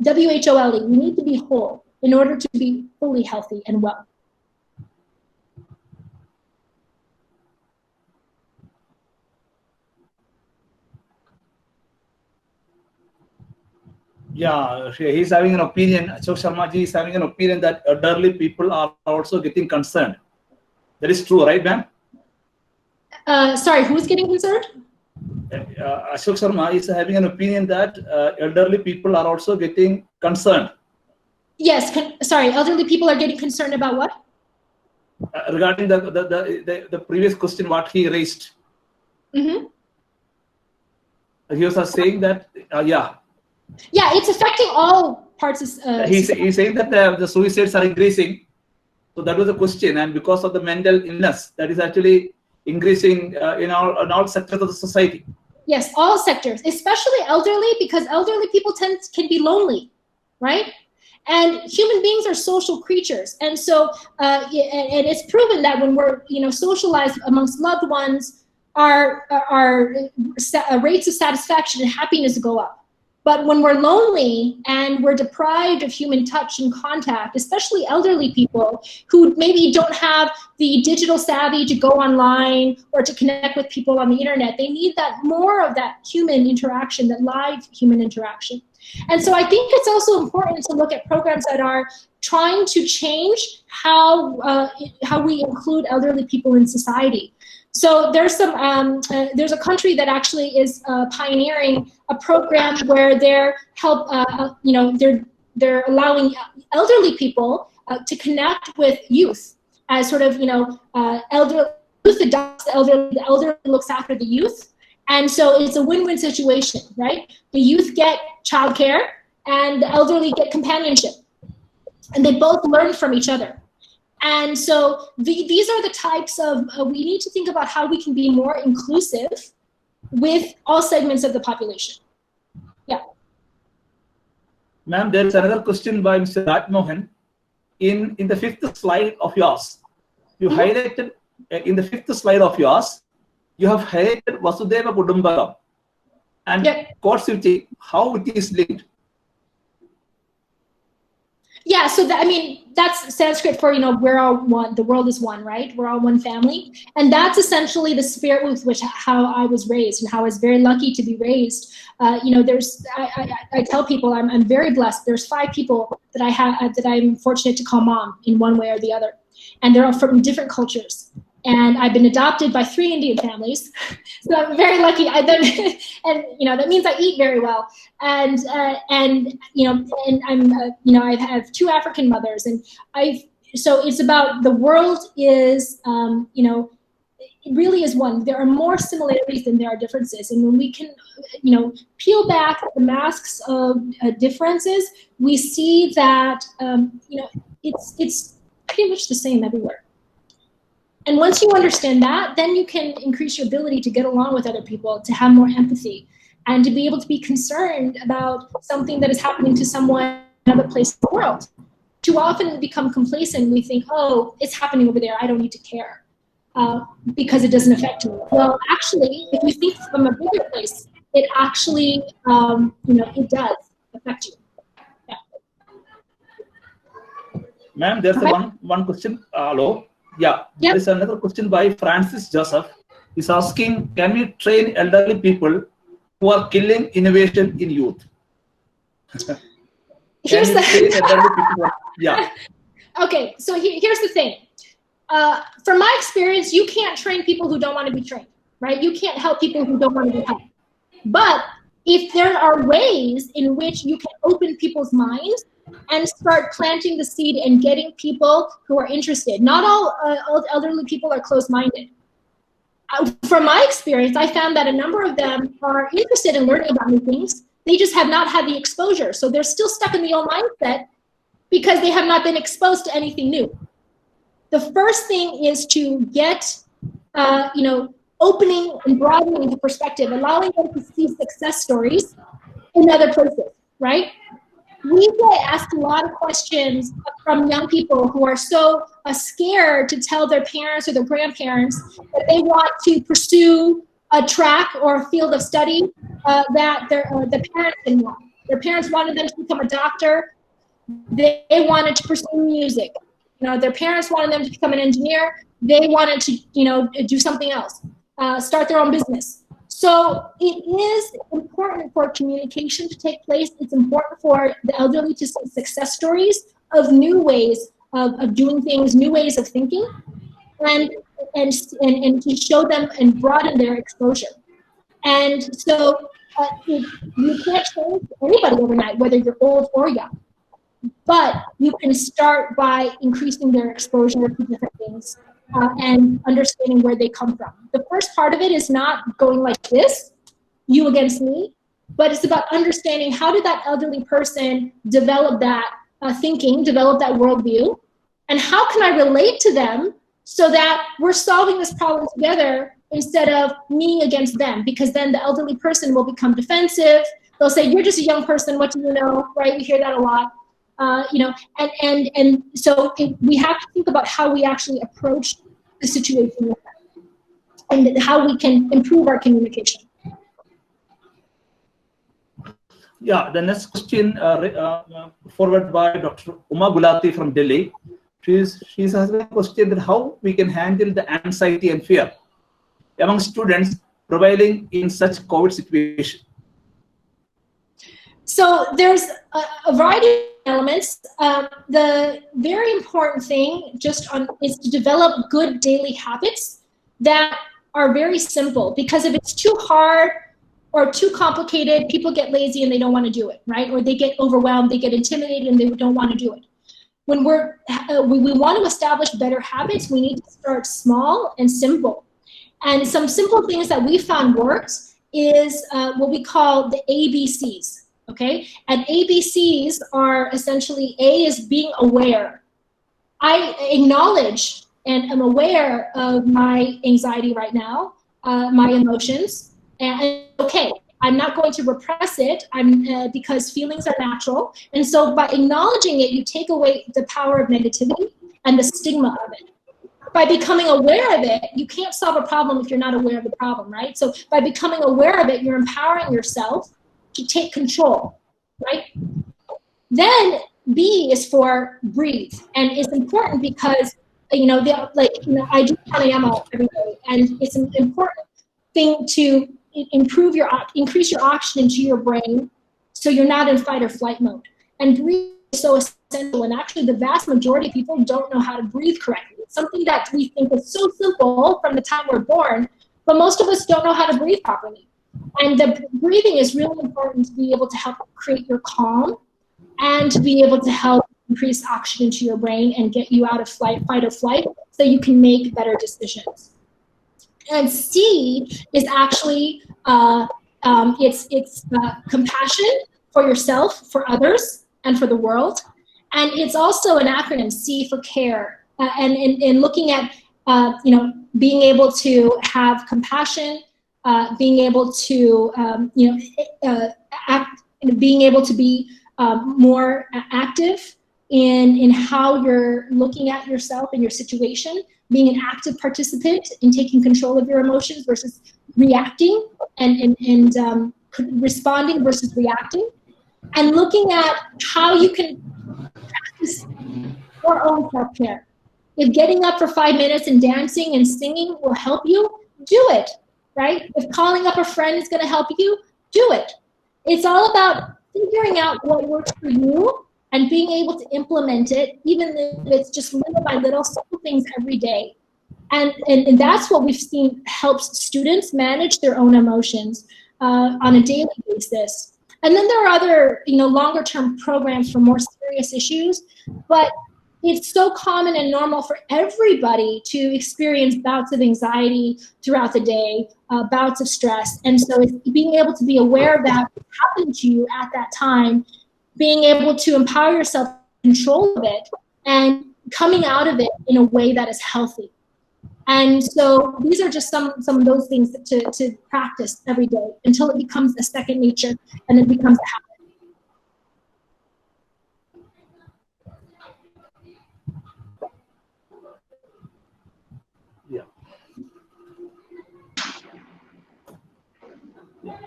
W-H-O-L-E, we need to be whole in order to be fully healthy and well. Yeah, he's having an opinion. Ashok Sharma ji is having an opinion that elderly people are also getting concerned. That is true, right, ma'am? Sorry, who's getting concerned? Ashok Sharma is having an opinion that elderly people are also getting concerned. Yes, sorry, elderly people are getting concerned about what? Regarding the previous question, what he raised. Mm-hmm. He was saying that, yeah. Yeah, it's affecting all parts of he's saying that the suicides are increasing. So that was the question. And because of the mental illness, that is actually increasing in all sectors of the society. Yes, all sectors, especially elderly, because elderly people can be lonely, right? And human beings are social creatures. And so, and it's proven that when we're, socialized amongst loved ones, our rates of satisfaction and happiness go up. But when we're lonely and we're deprived of human touch and contact, especially elderly people who maybe don't have the digital savvy to go online or to connect with people on the internet, they need more of that human interaction, that live human interaction. And so I think it's also important to look at programs that are trying to change how we include elderly people in society. So there's there's a country that actually is pioneering a program where they're they're allowing elderly people to connect with youth as sort of elderly youth adopts the elderly looks after the youth, and so it's a win-win situation, right? The youth get childcare and the elderly get companionship, and they both learn from each other. And so these are the types of, we need to think about how we can be more inclusive with all segments of the population. Yeah. Ma'am, there is another question by Mr. Rajmohan. In the fifth slide of yours, you highlighted, in the fifth slide of yours, you have highlighted Vasudhaiva Kudumbakam and code switching, how it is linked. Yeah, so that's Sanskrit for, we're all one, the world is one, right? We're all one family. And that's essentially the spirit with how I was raised and how I was very lucky to be raised. I tell people I'm very blessed. There's 5 people that I'm fortunate to call mom in one way or the other. And they're all from different cultures. And I've been adopted by 3 Indian families, so I'm very lucky. And that means I eat very well. And I have 2 African mothers, and so it's about the world is it really is one. There are more similarities than there are differences, and when we can peel back the masks of differences, we see that it's pretty much the same everywhere. And once you understand that, then you can increase your ability to get along with other people, to have more empathy, and to be able to be concerned about something that is happening to someone in another place in the world. Too often we become complacent. We think, oh, it's happening over there. I don't need to care because it doesn't affect me. Well, actually, if you think from a bigger place, it actually, it does affect you. Yeah. Ma'am, there's one question. Hello. Yeah, there is another question by Francis Joseph. He's asking, can we train elderly people who are killing innovation in youth? Here's the yeah. Okay, so here's the thing. From my experience, you can't train people who don't want to be trained, right? You can't help people who don't want to be helped. But if there are ways in which you can open people's minds and start planting the seed and getting people who are interested. Not all elderly people are closed-minded. From my experience, I found that a number of them are interested in learning about new things. They just have not had the exposure. So they're still stuck in the old mindset because they have not been exposed to anything new. The first thing is to get, opening and broadening the perspective, allowing them to see success stories in other places, right? We get asked a lot of questions from young people who are so scared to tell their parents or their grandparents that they want to pursue a track or a field of study that the parents didn't want. Their parents wanted them to become a doctor. They wanted to pursue music. Their parents wanted them to become an engineer. They wanted to, do something else, start their own business. So it is important for communication to take place. It's important for the elderly to see success stories of new ways of doing things, new ways of thinking, and to show them and broaden their exposure. And so you can't change anybody overnight, whether you're old or young. But you can start by increasing their exposure to different things and understanding where they come from. The first part of it is not going like this, you against me, but it's about understanding how did that elderly person develop that thinking, develop that worldview, and how can I relate to them so that we're solving this problem together instead of me against them, because then the elderly person will become defensive. They'll say, you're just a young person, what do you know, right? We hear that a lot. And so we have to think about how we actually approach the situation with them and how we can improve our communication. Yeah, the next question forwarded by Dr. Uma Gulati from Delhi. She's asking a question that how we can handle the anxiety and fear among students prevailing in such COVID situation. So there's a variety of elements. The very important thing is to develop good daily habits that are very simple, because if it's too hard or too complicated, people get lazy and they don't want to do it, right? Or they get overwhelmed, they get intimidated and they don't want to do it. When we want to establish better habits, we need to start small and simple. And some simple things that we found works is what we call the ABCs. Okay, and ABCs are essentially, A is being aware. I acknowledge and am aware of my anxiety right now, my emotions, and okay, I'm not going to repress it because feelings are natural. And so by acknowledging it, you take away the power of negativity and the stigma of it. By becoming aware of it, you can't solve a problem if you're not aware of the problem, right? So by becoming aware of it, you're empowering yourself to take control, right? Then B is for breathe, and it's important because I do pranayama every day, and it's an important thing to increase your oxygen to your brain, so you're not in fight or flight mode. And breathe is so essential, and actually the vast majority of people don't know how to breathe correctly. It's something that we think is so simple from the time we're born, but most of us don't know how to breathe properly. And the breathing is really important to be able to help create your calm and to be able to help increase oxygen to your brain and get you out of fight or flight so you can make better decisions. And C is actually it's compassion for yourself, for others, and for the world. And it's also an acronym, C for care. And in looking at being able to have compassion, being able to being able to be more active in how you're looking at yourself and your situation, being an active participant in taking control of your emotions versus reacting and responding versus reacting, and looking at how you can practice your own self-care. If getting up for 5 minutes and dancing and singing will help you, do it, right? If calling up a friend is going to help you, do it. It's all about figuring out what works for you and being able to implement it, even if it's just little by little, simple things every day. And that's what we've seen helps students manage their own emotions on a daily basis. And then there are other, longer term programs for more serious issues, but it's so common and normal for everybody to experience bouts of anxiety throughout the day, bouts of stress. And so it's being able to be aware of that, what happened to you at that time, being able to empower yourself, control of it, and coming out of it in a way that is healthy. And so these are just some of those things to practice every day until it becomes a second nature and it becomes a habit.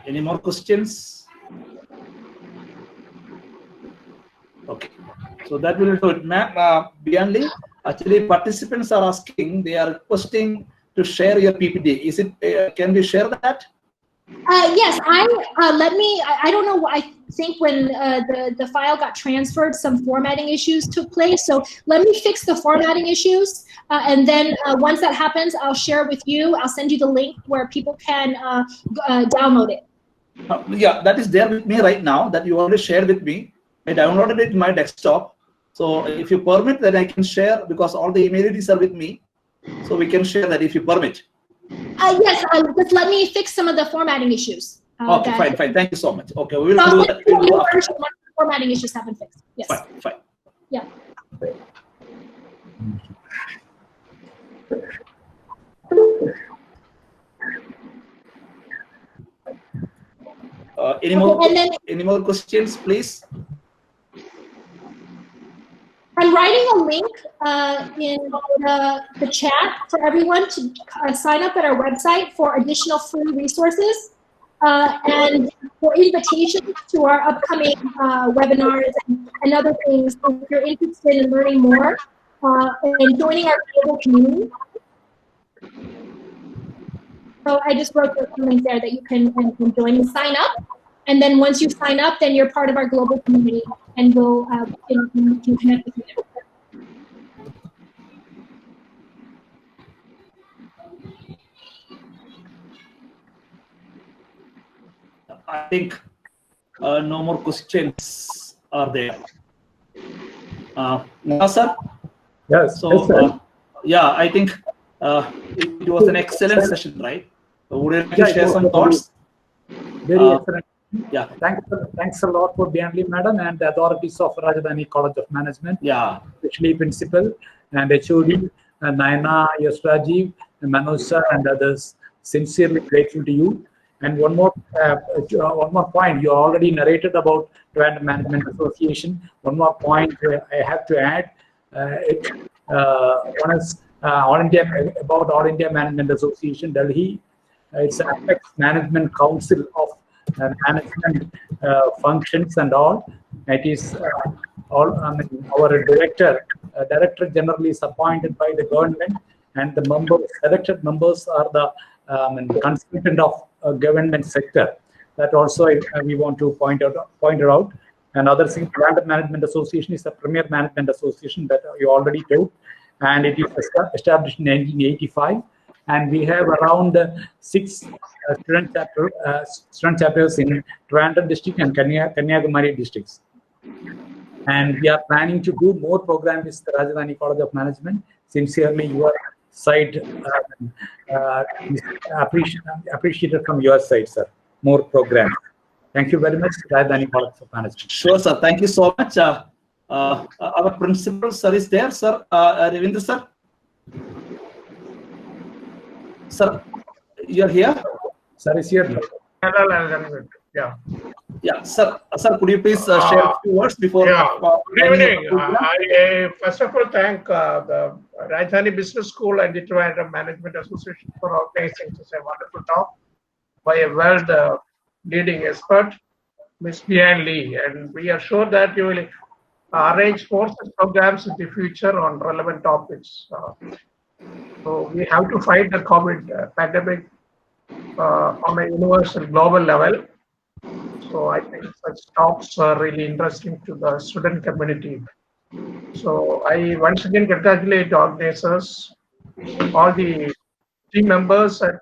Any more questions? Okay, so that will do it. Ma'am, Bian Li, actually participants are asking, they are requesting to share your PPT. Is it, can we share that? Yes, I don't know, I think when the file got transferred, some formatting issues took place. So let me fix the formatting issues. And then once that happens, I'll share with you. I'll send you the link where people can download it. Yeah, that is there with me right now, that you already shared with me. I downloaded it in my desktop. So if you permit, then I can share, because all the email IDs are with me. So we can share that if you permit. Yes, just let me fix some of the formatting issues. Okay, fine. Thank you so much. Okay, we will so do that. We'll do after. Formatting issues have been fixed. Yes. Fine. Yeah. Any more questions, please? I'm writing a link in the chat for everyone to sign up at our website for additional free resources and for invitations to our upcoming webinars and other things. If you're interested in learning more and joining our global community. So I just wrote the link there that you can join and sign up. And then once you sign up, then you're part of our global community, and we'll can connect with you there. I think no more questions are there. Now, sir? Yes. So, yes, sir. Yeah, I think it was an excellent session, right? Would you like to share some thoughts? Very excellent. Yeah. Thanks a lot for Bian Li, madam, and the authorities of Rajadhani College of Management. Yeah. Especially principal and HOD, Naina, Yasraji, Manoj sir, and others. Sincerely grateful to you. And one more point. You already narrated about Trivandrum Management Association. One more point I have to add. One is All India Management Association, Delhi. It's an Apex Management Council of management functions and all. It is our director generally is appointed by the government, and the elected members are the consultant of government sector. That also we want to point it out. Another thing, Trivandrum Management Association is a premier management association that you already told, and it is established in 1985. And we have around 6 student chapters in Trivandrum district and Kanyakumari districts. And we are planning to do more programs with the Rajadhani College of Management. Sincerely, your side is appreciated from your side, sir. More programs. Thank you very much, Rajadhani College of Management. Sure, sir. Thank you so much. Our principal, sir, is there, sir. Ravindra, sir. Sir, you're here? Sir is here. Yeah. Yeah, sir. Sir, could you please share a few words before? Yeah. Good evening. I first of all thank the Rajadhani Business School and the Trivandrum Management Association for organizing such a wonderful talk by a world-leading expert, Ms. Bian Li. And we are sure that you will arrange more such programs in the future on relevant topics. So we have to fight the COVID pandemic on a universal global level. So I think such talks are really interesting to the student community. So I once again congratulate the organizers, all the team members at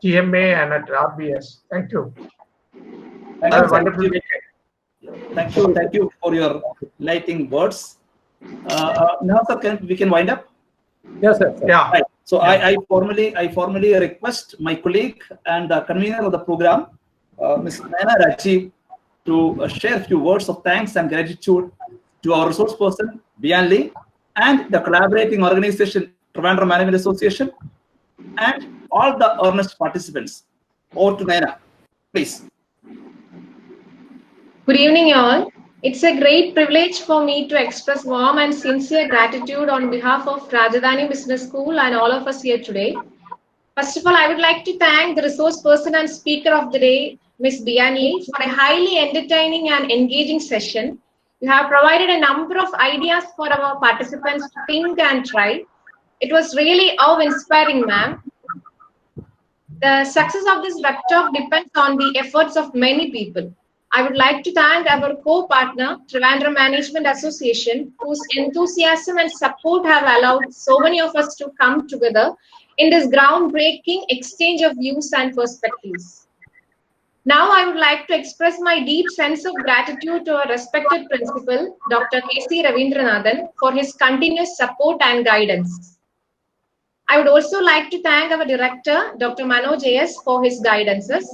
TMA and at RBS. Thank you. Thank you for your lighting words. Now, sir, we can wind up. Yes, sir. Yeah. Right. So I formally request my colleague and the convener of the program, Ms. Naina Rajiv, to share a few words of thanks and gratitude to our resource person, Bian Li, and the collaborating organization, Trivandrum Management Association, and all the earnest participants. Over to Naina, please. Good evening, all. It's a great privilege for me to express warm and sincere gratitude on behalf of Rajadhani Business School and all of us here today. First of all, I would like to thank the resource person and speaker of the day, Ms. Bian Li, for a highly entertaining and engaging session. You have provided a number of ideas for our participants to think and try. It was really awe-inspiring, ma'am. The success of this web talk depends on the efforts of many people. I would like to thank our co-partner, Trivandrum Management Association, whose enthusiasm and support have allowed so many of us to come together in this groundbreaking exchange of views and perspectives. Now, I would like to express my deep sense of gratitude to our respected principal, Dr. K.C. Ravindranathan, for his continuous support and guidance. I would also like to thank our director, Dr. Manoj A.S., for his guidances.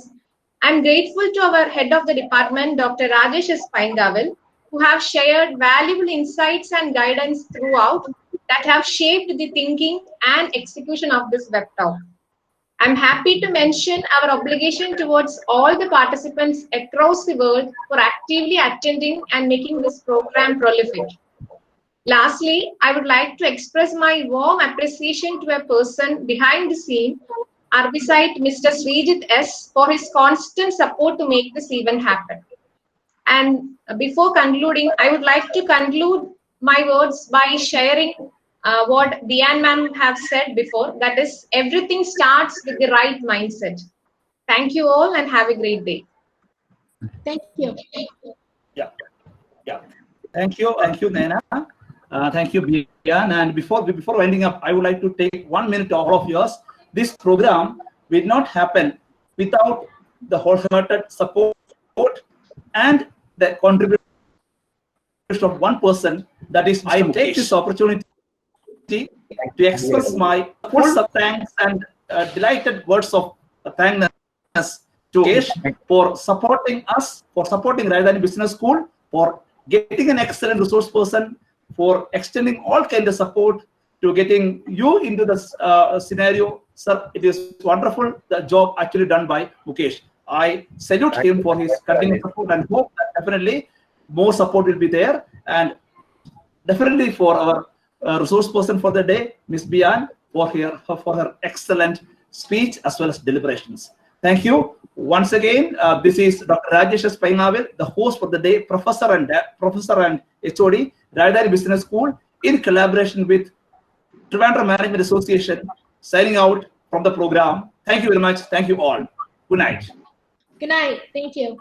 I'm grateful to our head of the department, Dr. Rajesh S. Paingavel, who have shared valuable insights and guidance throughout that have shaped the thinking and execution of this web talk. I'm happy to mention our obligation towards all the participants across the world for actively attending and making this program prolific. Lastly, I would like to express my warm appreciation to a person behind the scene, beside Mr. Srijit S., for his constant support to make this event happen. And before concluding, I would like to conclude my words by sharing what Bian ma'am have said before, that is, everything starts with the right mindset. Thank you all and have a great day. Thank you. Yeah. Thank you, Naina. Thank you, Bian. And before winding up, I would like to take 1 minute to all of yours. This program will not happen without the wholehearted support and the contribution of one person, that is Mr. I Mukesh. Take this opportunity to express my full thanks and delighted words of thankness to Mukesh for supporting us, for supporting Rajadhani Business School, for getting an excellent resource person, for extending all kinds of support to getting you into this scenario. Sir, it is wonderful, the job actually done by Mukesh. I salute him for his continued support and hope that definitely more support will be there. And definitely for our resource person for the day, Ms. Bian, for her excellent speech as well as deliberations. Thank you. Once again, this is Dr. Rajesh S. Paingavel, the host for the day, Professor and HOD, Rajadhani Business School, in collaboration with Trivandrum Management Association, signing out from the program. Thank you very much. Thank you all. Good night. Good night. Thank you.